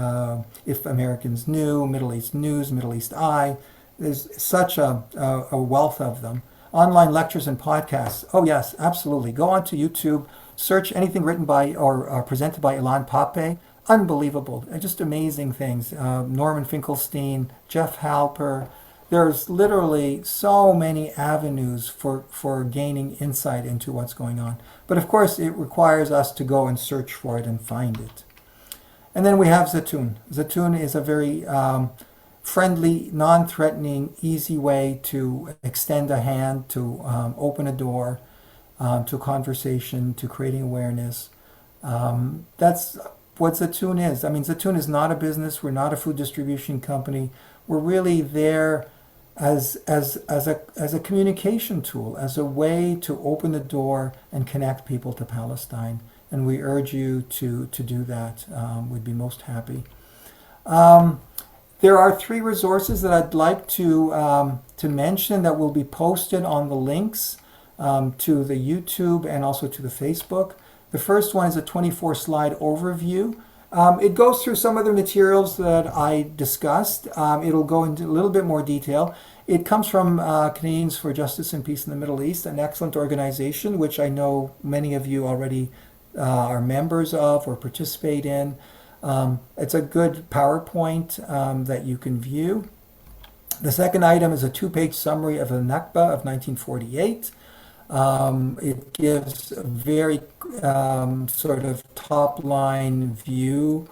If Americans Knew, Middle East News, Middle East Eye. There's such a wealth of them. Online lectures and podcasts. Oh yes, absolutely. Go onto YouTube, search anything written by or presented by Elan Plan. Unbelievable, just amazing things. Norman Finkelstein, Jeff Halper. There's literally so many avenues for gaining insight into what's going on. But of course, it requires us to go and search for it and find it. And then we have Zatoun. Zatoun is a very friendly, non-threatening, easy way to extend a hand, to open a door, to conversation, to creating awareness. That's what Zatoun is. I mean, Zatoun is not a business. We're not a food distribution company. We're really there as a communication tool, as a way to open the door and connect people to Palestine. And we urge you to do that. We'd be most happy. There are three resources that I'd like to mention that will be posted on the links to the YouTube and also to the Facebook. The first one is a 24-slide overview. It goes through some of the materials that I discussed. It'll go into a little bit more detail. It comes from Canadians for Justice and Peace in the Middle East, an excellent organization, which I know many of you already are members of or participate in. It's a good PowerPoint that you can view. The second item is a 2-page summary of the Nakba of 1948. It gives a very sort of top-line view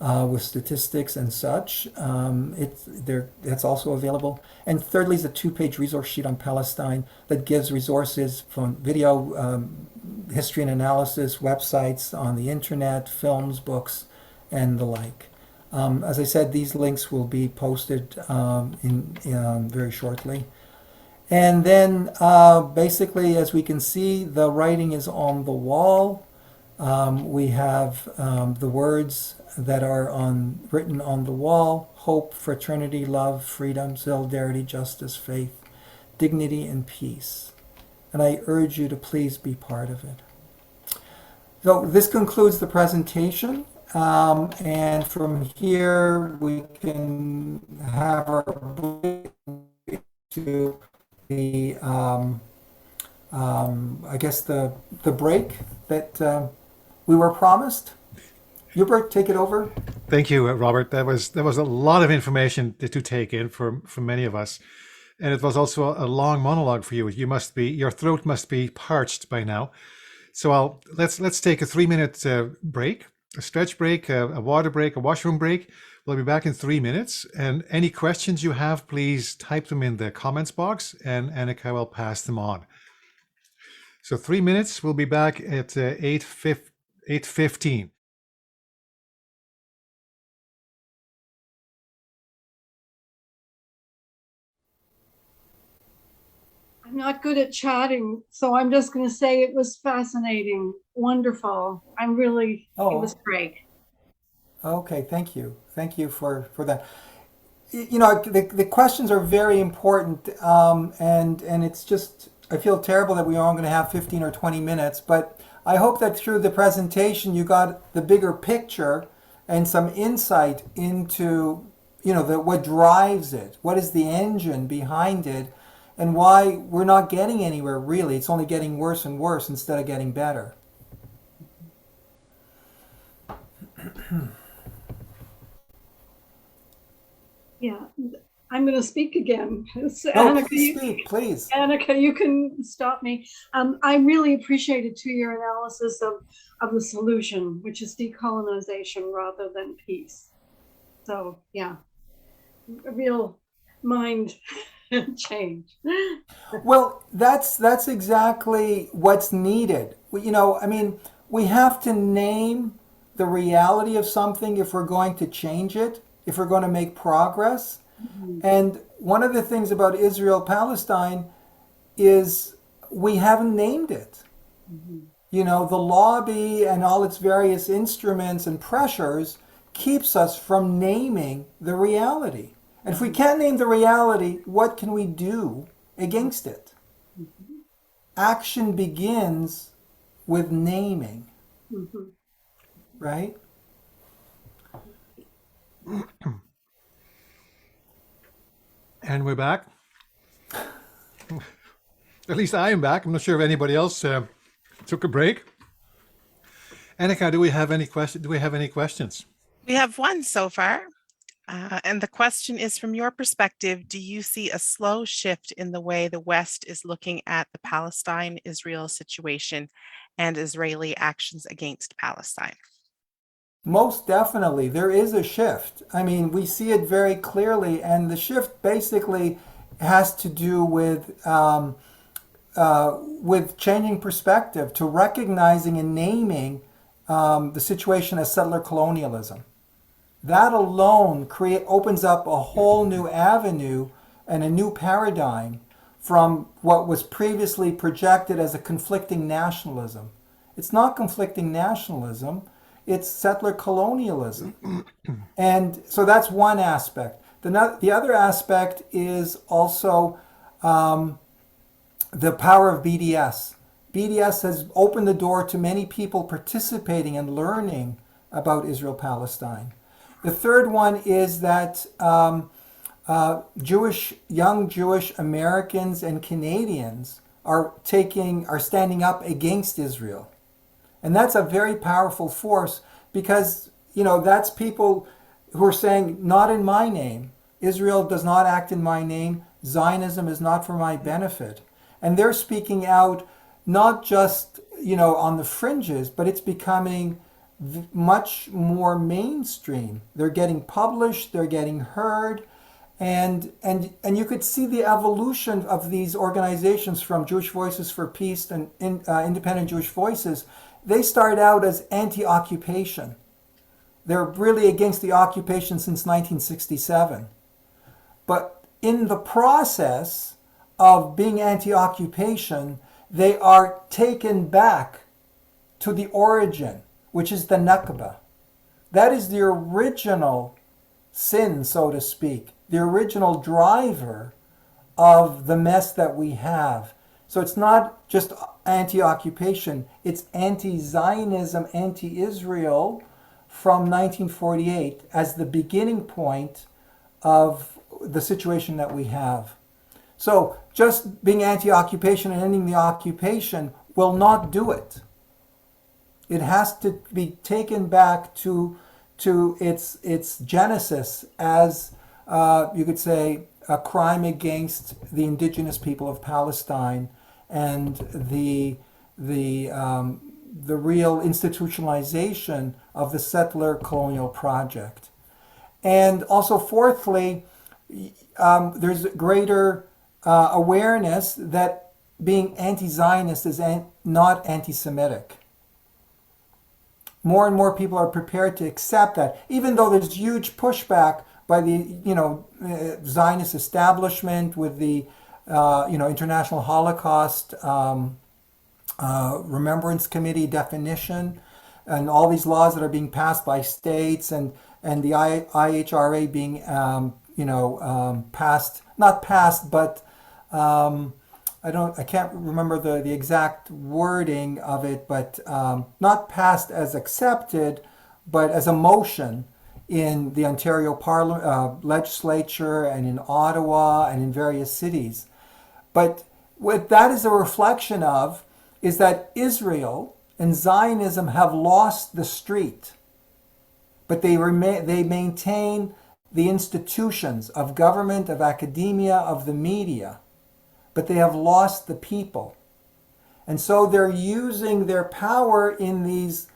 with statistics and such. That's also available. And thirdly is a 2-page resource sheet on Palestine that gives resources from video, history and analysis, websites on the internet, films, books, and the like. As I said, these links will be posted very shortly. And then basically, as we can see, the writing is on the wall. We have the words that are written on the wall: hope, fraternity, love, freedom, solidarity, justice, faith, dignity, and peace. And I urge you to please be part of it. So this concludes the presentation. And from here, we can have our break to the I guess the break that we were promised. Hubert, take it over. Thank you, Robert. That was a lot of information to take in for many of us, and it was also a long monologue for you. Your throat must be parched by now. So let's take a 3-minute break, a stretch break, a water break, a washroom break. We'll be back in 3 minutes. And any questions you have, please type them in the comments box, and Annika will pass them on. So 3 minutes. We'll be back at 8:15. I'm not good at chatting, so I'm just going to say it was fascinating, wonderful. It was great. Okay, thank you. Thank you for that. You know, the questions are very important, and it's just, I feel terrible that we are only going to have 15 or 20 minutes, but I hope that through the presentation you got the bigger picture and some insight into, what drives it, what is the engine behind it, and why we're not getting anywhere, really. It's only getting worse and worse instead of getting better. Yeah, I'm going to speak again. Annika, speak, please. Annika, you can stop me. I really appreciated your analysis of the solution, which is decolonization rather than peace. So, yeah, a real mind change. Well, that's exactly what's needed. We have to name the reality of something if we're going to change it, if we're going to make progress. Mm-hmm. And one of the things about Israel-Palestine is we haven't named it. Mm-hmm. The lobby and all its various instruments and pressures keeps us from naming the reality. And if we can't name the reality, what can we do against it? Mm-hmm. Action begins with naming. Mm-hmm. Right? And we're back. At least I am back. I'm not sure if anybody else took a break. Annika, do we have any questions? We have one so far. And the question is, from your perspective, do you see a slow shift in the way the West is looking at the Palestine-Israel situation and Israeli actions against Palestine? Most definitely. There is a shift. We see it very clearly, and the shift basically has to do with changing perspective, to recognizing and naming the situation as settler colonialism. That alone opens up a whole new avenue and a new paradigm from what was previously projected as a conflicting nationalism. It's not conflicting nationalism, it's settler colonialism. And so that's one aspect. The other aspect is also the power of BDS. BDS has opened the door to many people participating and learning about Israel-Palestine. The third one is that young Jewish Americans and Canadians are standing up against Israel. And that's a very powerful force because, that's people who are saying, not in my name. Israel does not act in my name. Zionism is not for my benefit. And they're speaking out not just, on the fringes, but it's becoming much more mainstream. They're getting published, they're getting heard, and you could see the evolution of these organizations from Jewish Voices for Peace and Independent Jewish Voices. They started out as anti-occupation. They're really against the occupation since 1967. But in the process of being anti-occupation, they are taken back to the origin, which is the Nakba. That is the original sin, so to speak, the original driver of the mess that we have. So it's not just anti-occupation, it's anti-Zionism, anti-Israel from 1948 as the beginning point of the situation that we have. So just being anti-occupation and ending the occupation will not do it. It has to be taken back to its genesis as, you could say, a crime against the indigenous people of Palestine and the real institutionalization of the settler colonial project. And also, fourthly, there's greater awareness that being anti-Zionist is not anti-Semitic. More and more people are prepared to accept that, even though there's huge pushback by the Zionist establishment with the International Holocaust Remembrance Committee definition, and all these laws that are being passed by states, and the IHRA being passed, not passed, but I can't remember the exact wording of it, but not passed as accepted, but as a motion in the Ontario legislature and in Ottawa and in various cities. But what that is a reflection of is that Israel and Zionism have lost the street, but they maintain the institutions of government, of academia, of the media, but they have lost the people. And so they're using their power in these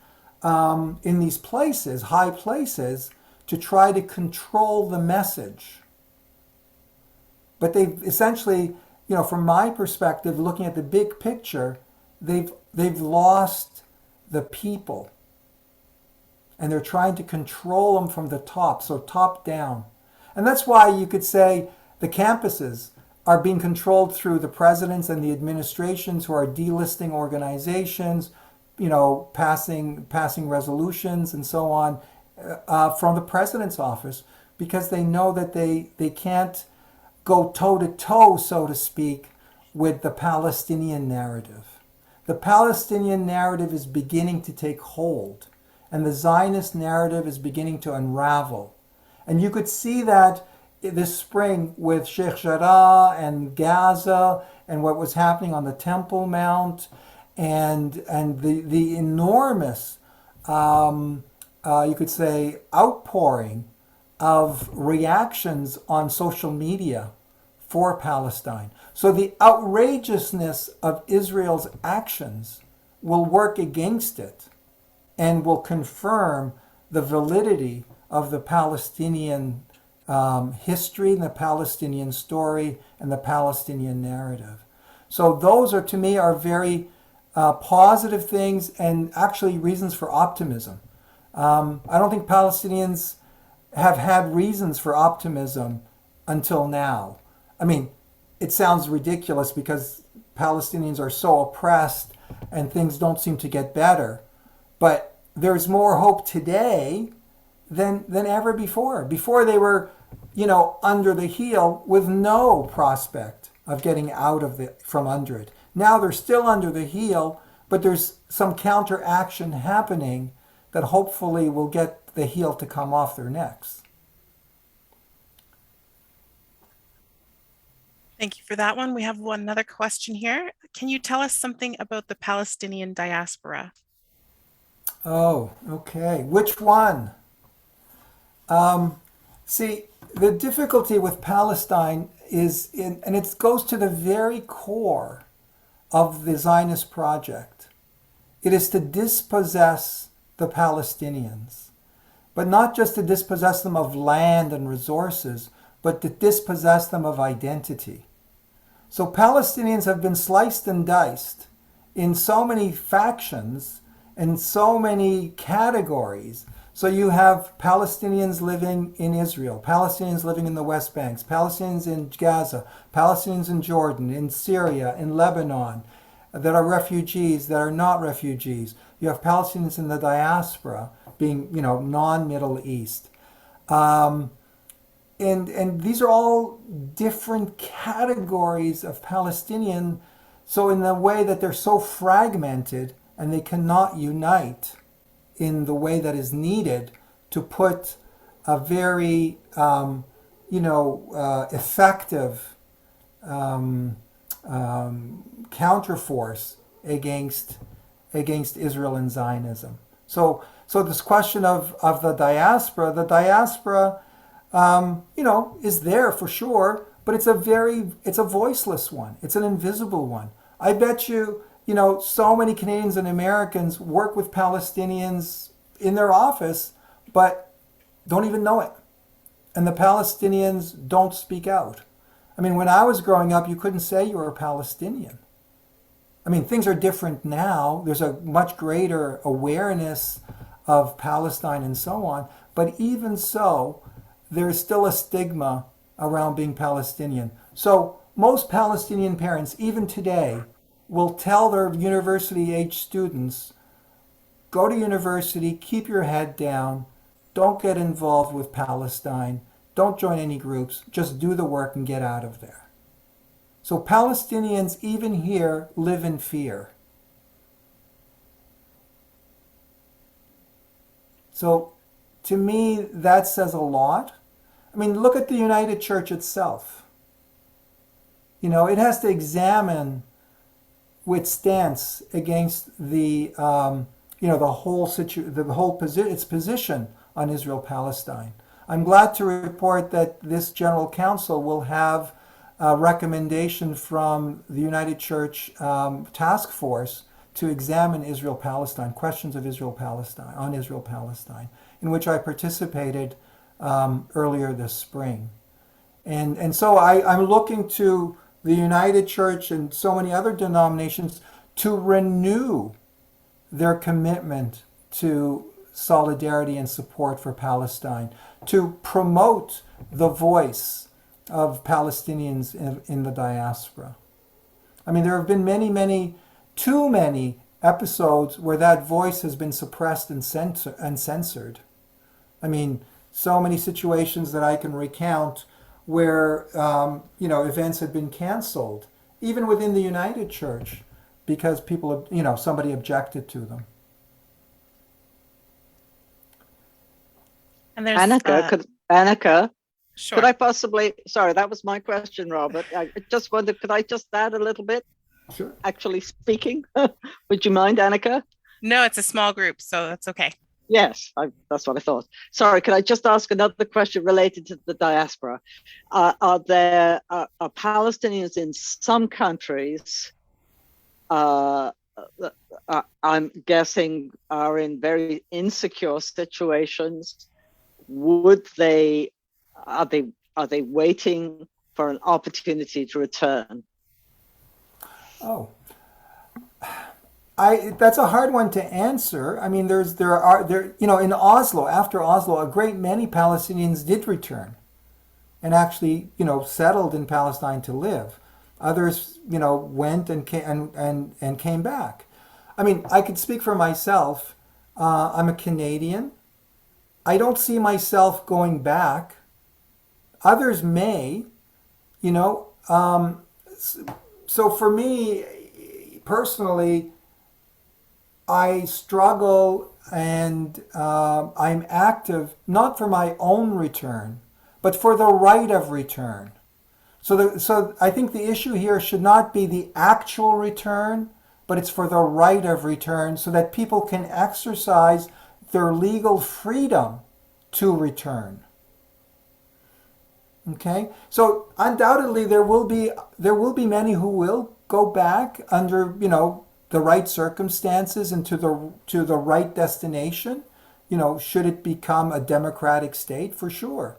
places, high places, to try to control the message. But they've essentially, from my perspective, looking at the big picture, they've lost the people. And they're trying to control them from the top, so top down. And that's why you could say the campuses are being controlled through the presidents and the administrations who are delisting organizations, passing resolutions and so on from the president's office, because they know that they can't go toe-to-toe, so to speak, with the Palestinian narrative. The Palestinian narrative is beginning to take hold, and the Zionist narrative is beginning to unravel. And you could see that this spring with Sheikh Jarrah and Gaza and what was happening on the Temple Mount and the enormous, you could say, outpouring of reactions on social media for Palestine. So the outrageousness of Israel's actions will work against it and will confirm the validity of the Palestinian history and the Palestinian story and the Palestinian narrative. So those to me are very positive things and actually reasons for optimism. I don't think Palestinians have had reasons for optimism until now. I mean, it sounds ridiculous because Palestinians are so oppressed and things don't seem to get better. But there's more hope today than ever before. Before they were, under the heel with no prospect of getting out of from under it. Now they're still under the heel, but there's some counteraction happening that hopefully will get the heel to come off their necks. Thank you for that one. We have another question here. Can you tell us something about the Palestinian diaspora? Oh, okay. Which one? See, the difficulty with Palestine and it goes to the very core of the Zionist project. It is to dispossess the Palestinians, but not just to dispossess them of land and resources, but to dispossess them of identity. So Palestinians have been sliced and diced in so many factions and so many categories. So you have Palestinians living in Israel, Palestinians living in the West Bank, Palestinians in Gaza, Palestinians in Jordan, in Syria, in Lebanon, that are refugees, that are not refugees. You have Palestinians in the diaspora being, non-Middle East. And these are all different categories of Palestinian. So in the way that they're so fragmented and they cannot unite in the way that is needed to put a very, effective counterforce against Israel and Zionism. So this question of the diaspora is there for sure, but it's a voiceless one. It's an invisible one. I bet you, so many Canadians and Americans work with Palestinians in their office, but don't even know it. And the Palestinians don't speak out. I mean, when I was growing up, you couldn't say you were a Palestinian. I mean, things are different now. There's a much greater awareness of Palestine and so on. But even so, there's still a stigma around being Palestinian. So most Palestinian parents, even today, will tell their university-age students, go to university, keep your head down, don't get involved with Palestine, don't join any groups, just do the work and get out of there. So Palestinians, even here, live in fear. So to me, that says a lot. I mean, look at the United Church itself. It has to examine its stance against its position on Israel-Palestine. I'm glad to report that this General Council will have a recommendation from the United Church Task Force to examine Israel-Palestine, questions of Israel-Palestine, in which I participated earlier this spring. And so I'm looking to the United Church and so many other denominations to renew their commitment to solidarity and support for Palestine, to promote the voice of Palestinians in the diaspora. I mean, there have been too many episodes where that voice has been suppressed and censored. I mean, so many situations that I can recount where events had been canceled, even within the United Church, because somebody objected to them. And there's Annika, sure. could I possibly? Sorry, that was my question, Robert. I just wondered, could I just add a little bit? Sure. Actually speaking, would you mind, Annika? No, it's a small group, so that's okay. Yes, that's what I thought. Sorry, could I just ask another question related to the diaspora? Are there Palestinians in some countries, I'm guessing, are in very insecure situations? Are they waiting for an opportunity to return? Oh. That's a hard one to answer. I mean, in Oslo, after Oslo, a great many Palestinians did return and actually, settled in Palestine to live. Others, went and came back. I mean, I could speak for myself. I'm a Canadian. I don't see myself going back. Others may, you know. So for me personally, I struggle and I'm active not for my own return, but for the right of return. So I think the issue here should not be the actual return, but it's for the right of return so that people can exercise their legal freedom to return. Okay? So undoubtedly there will be many who will go back under, you know, the right circumstances and to the right destination, you know, should it become a democratic state, for sure.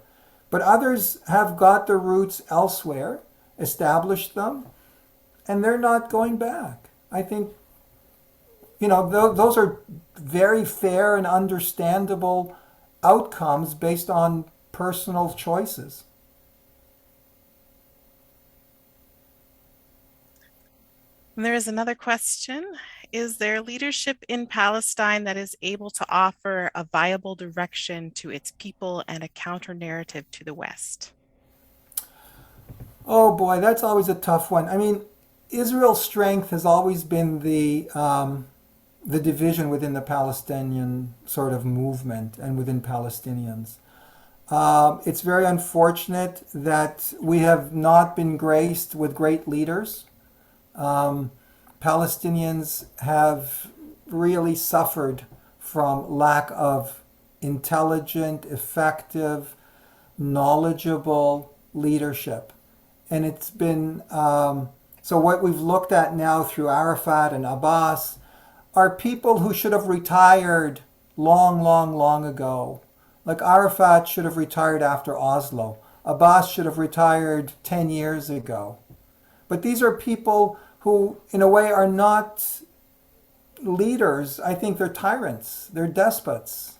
But others have got their roots elsewhere, established them, and they're not going back. I think, you know, those are very fair and understandable outcomes based on personal choices. And there is another question. Is there leadership in Palestine that is able to offer a viable direction to its people and a counter narrative to the West? Oh boy, that's always a tough one. I mean, Israel's strength has always been the division within the Palestinian sort of movement and within Palestinians. It's very unfortunate that we have not been graced with great leaders. Palestinians have really suffered from lack of intelligent, effective, knowledgeable leadership. And it's been, so what we've looked at now through Arafat and Abbas are people who should have retired long ago. Like Arafat should have retired after Oslo. Abbas should have retired 10 years ago. But these are people who, in a way, are not leaders. I think they're tyrants. They're despots.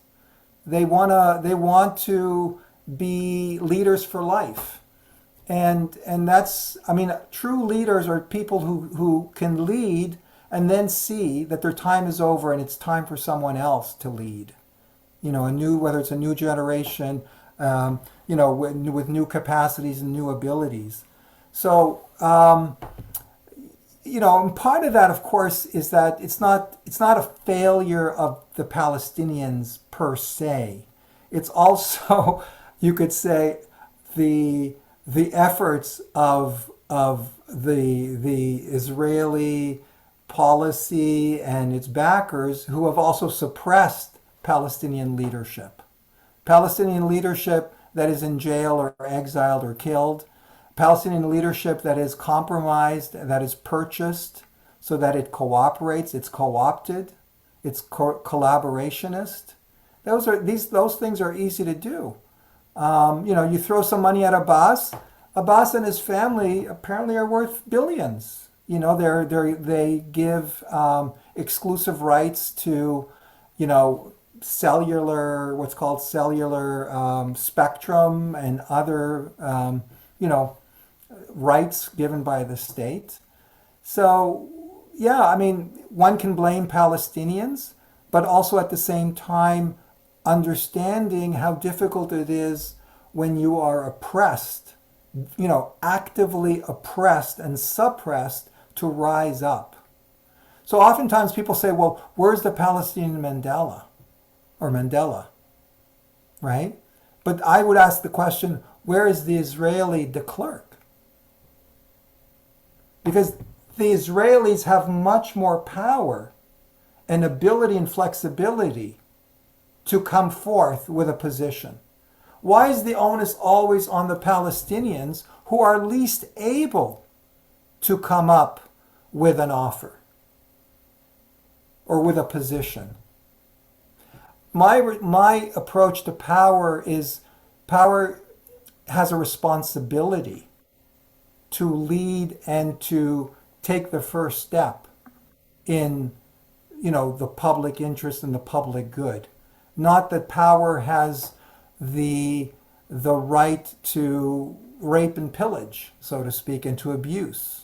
They want to be leaders for life. And that's, I mean, true leaders are people who can lead and then see that their time is over and it's time for someone else to lead. You know, whether it's a new generation, you know, with new capacities and new abilities. So, you know, and part of that, of course, is that it's not a failure of the Palestinians per se. It's also, you could say, the efforts of the Israeli policy and its backers who have also suppressed Palestinian leadership. Palestinian leadership that is in jail or exiled or killed. Palestinian leadership that is compromised, that is purchased so that it cooperates, it's co-opted, it's collaborationist. Those things are easy to do. You know, you throw some money at Abbas. Abbas and his family apparently are worth billions. You know, they give exclusive rights to, you know, what's called cellular spectrum and other, you know, rights given by the state. So, yeah, I mean, one can blame Palestinians, but also at the same time understanding how difficult it is when you are oppressed, you know, actively oppressed and suppressed to rise up. So oftentimes people say, well, where's the Palestinian Mandela? Or Mandela, right? But I would ask the question, where is the Israeli de Klerk? Because the Israelis have much more power and ability and flexibility to come forth with a position. Why is the onus always on the Palestinians who are least able to come up with an offer or with a position? My approach to power is power has a responsibility to lead and to take the first step in, you know, the public interest and the public good. Not that power has the right to rape and pillage, so to speak, and to abuse.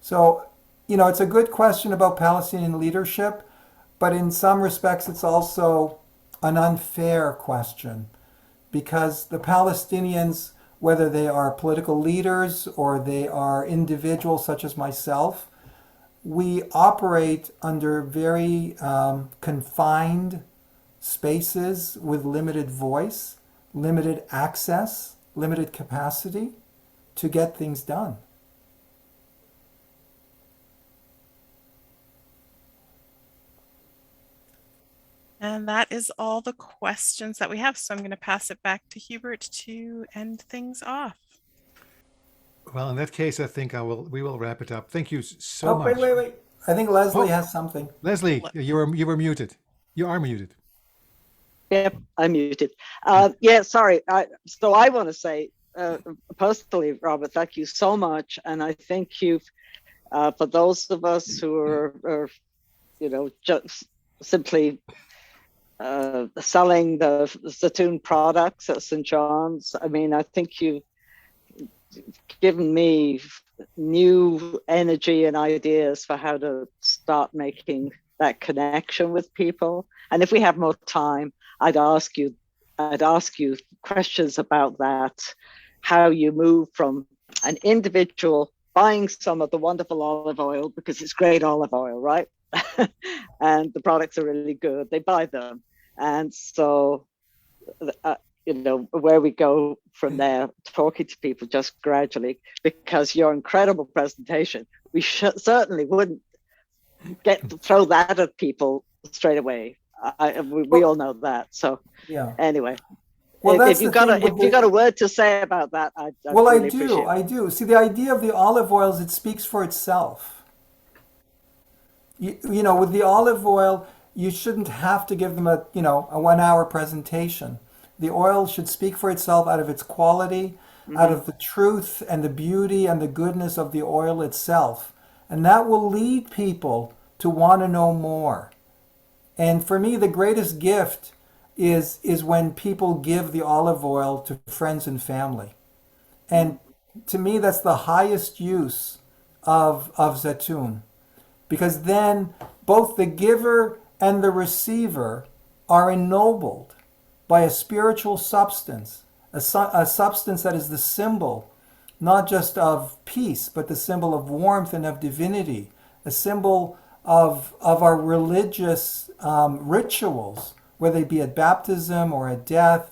So, you know, it's a good question about Palestinian leadership, but in some respects it's also an unfair question because the Palestinians, whether they are political leaders or they are individuals such as myself, we operate under very confined spaces with limited voice, limited access, limited capacity to get things done. And that is all the questions that we have. So I'm going to pass it back to Hubert to end things off. Well, in that case, I think we will wrap it up. Thank you so Oh, much. wait. I think Leslie Oh. has something. Leslie, you were muted. You are muted. Yep, I'm muted. Yeah, sorry. So I want to say personally, Robert, thank you so much. And I think you've, for those of us who are just simply selling the Zatoun products at St. John's, I mean, I think you've given me new energy and ideas for how to start making that connection with people. And if we have more time, I'd ask you questions about that, how you move from an individual buying some of the wonderful olive oil because it's great olive oil, right? And the products are really good. They buy them. And so, where we go from there, talking to people just gradually, because your incredible presentation, we certainly wouldn't get to throw that at people straight away. We all know that. So Yeah. anyway, Well, if you got a word to say about that, I'd really appreciate it. I do. See, the idea of the olive oils, it speaks for itself. You know, with the olive oil, you shouldn't have to give them a 1 hour presentation. The oil should speak for itself out of its quality, out of the truth and the beauty and the goodness of the oil itself. And that will lead people to want to know more. And for me, the greatest gift is when people give the olive oil to friends and family. And to me, that's the highest use of Zatoun. Because then both the giver and the receiver are ennobled by a spiritual substance, a substance that is the symbol not just of peace, but the symbol of warmth and of divinity, a symbol of our religious rituals, whether they be at baptism or at death.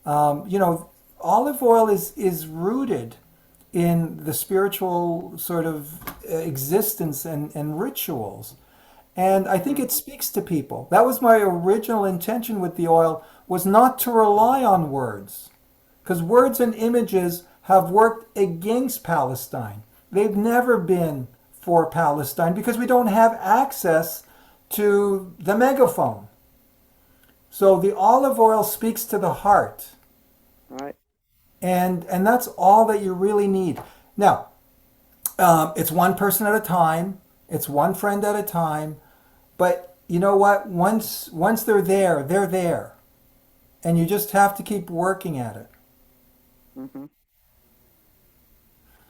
Olive oil is rooted in the spiritual sort of existence and rituals. And I think it speaks to people. That was my original intention with the oil, was not to rely on words. Because words and images have worked against Palestine. They've never been for Palestine because we don't have access to the megaphone. So the olive oil speaks to the heart. All right. And that's all that you really need. Now, it's one person at a time. It's one friend at a time. But you know what? Once they're there. And you just have to keep working at it. Mm-hmm.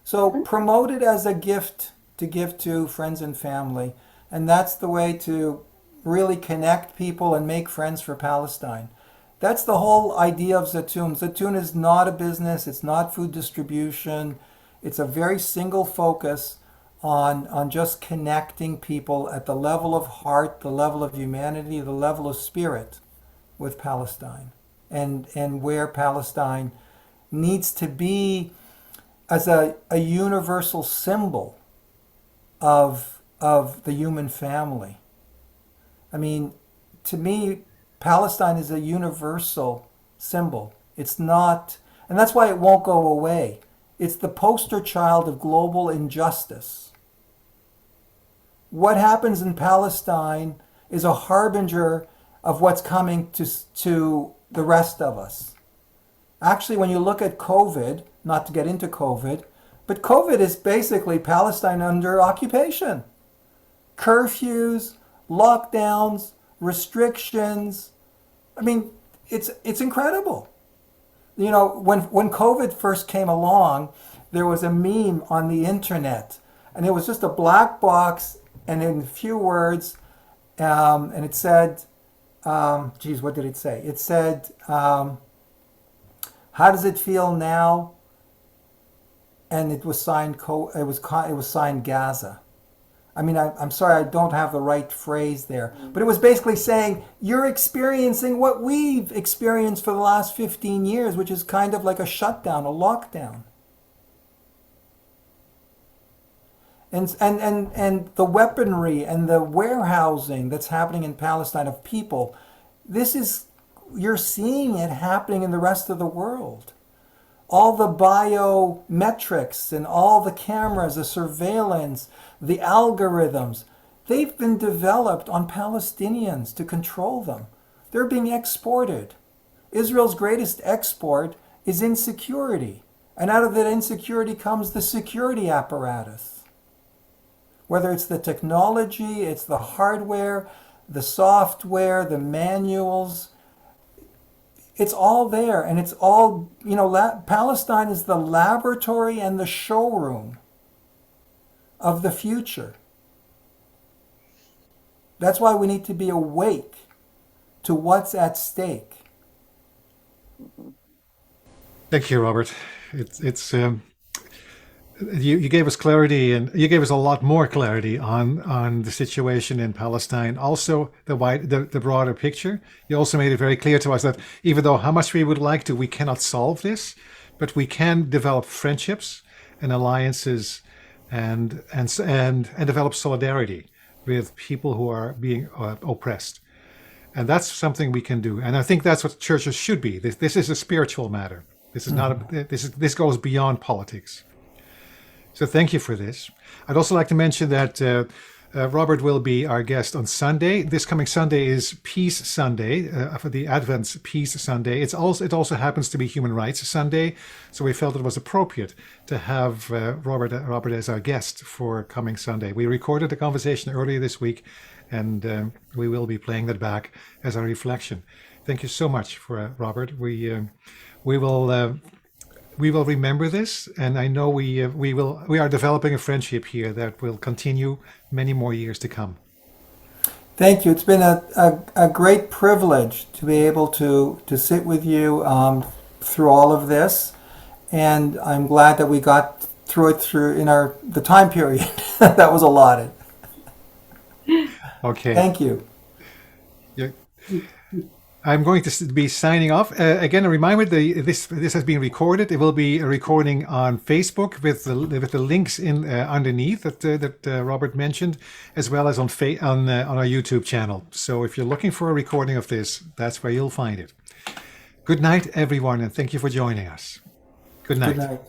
So promote it as a gift to give to friends and family. And that's the way to really connect people and make friends for Palestine. That's the whole idea of Zatoun. Zatoun is not a business. It's not food distribution. It's a very single focus on just connecting people at the level of heart, the level of humanity, the level of spirit with Palestine. And where Palestine needs to be as a universal symbol of the human family. I mean, to me, Palestine is a universal symbol. It's not, and that's why it won't go away. It's the poster child of global injustice. What happens in Palestine is a harbinger of what's coming to the rest of us. Actually, when you look at COVID, not to get into COVID, but COVID is basically Palestine under occupation. Curfews, lockdowns, restrictions. I mean, it's incredible. You know, when COVID first came along, there was a meme on the internet, and it was just a black box, and in a few words, and it said, what did it say? It said, How does it feel now? And it was signed. It was signed Gaza. I mean, I'm sorry, I don't have the right phrase there, but it was basically saying you're experiencing what we've experienced for the last 15 years, which is kind of like a shutdown, a lockdown. And the weaponry and the warehousing that's happening in Palestine of people, you're seeing it happening in the rest of the world. All the biometrics and all the cameras, the surveillance, the algorithms, they've been developed on Palestinians to control them. They're being exported. Israel's greatest export is insecurity. And out of that insecurity comes the security apparatus. Whether it's the technology, it's the hardware, the software, the manuals, it's all there. And it's all, Palestine is the laboratory and the showroom of the future. That's why we need to be awake to what's at stake. Thank you, Robert. You gave us clarity, and you gave us a lot more clarity on the situation in Palestine. Also, the broader picture. You also made it very clear to us that even though how much we would like to, we cannot solve this, but we can develop friendships and alliances, and develop solidarity with people who are being oppressed. And that's something we can do. And I think that's what churches should be. This is a spiritual matter. This is not this goes beyond politics. So thank you for this. I'd also like to mention that Robert will be our guest on Sunday. This coming Sunday is Peace Sunday, for the Advent Peace Sunday. It also happens to be Human Rights Sunday, so we felt it was appropriate to have Robert as our guest for coming Sunday. We recorded the conversation earlier this week, and we will be playing that back as a reflection. Thank you so much for Robert. We will remember this, and I know we are developing a friendship here that will continue many more years to come. Thank you. It's been a great privilege to be able to sit with you through all of this, and I'm glad that we got through it in the time period that was allotted. Okay. Thank you. Yeah. I'm going to be signing off. Again, a reminder, this has been recorded. It will be a recording on Facebook with the links in underneath that Robert mentioned, as well as on our YouTube channel. So if you're looking for a recording of this, that's where you'll find it. Good night, everyone, and thank you for joining us. Good night. Good night.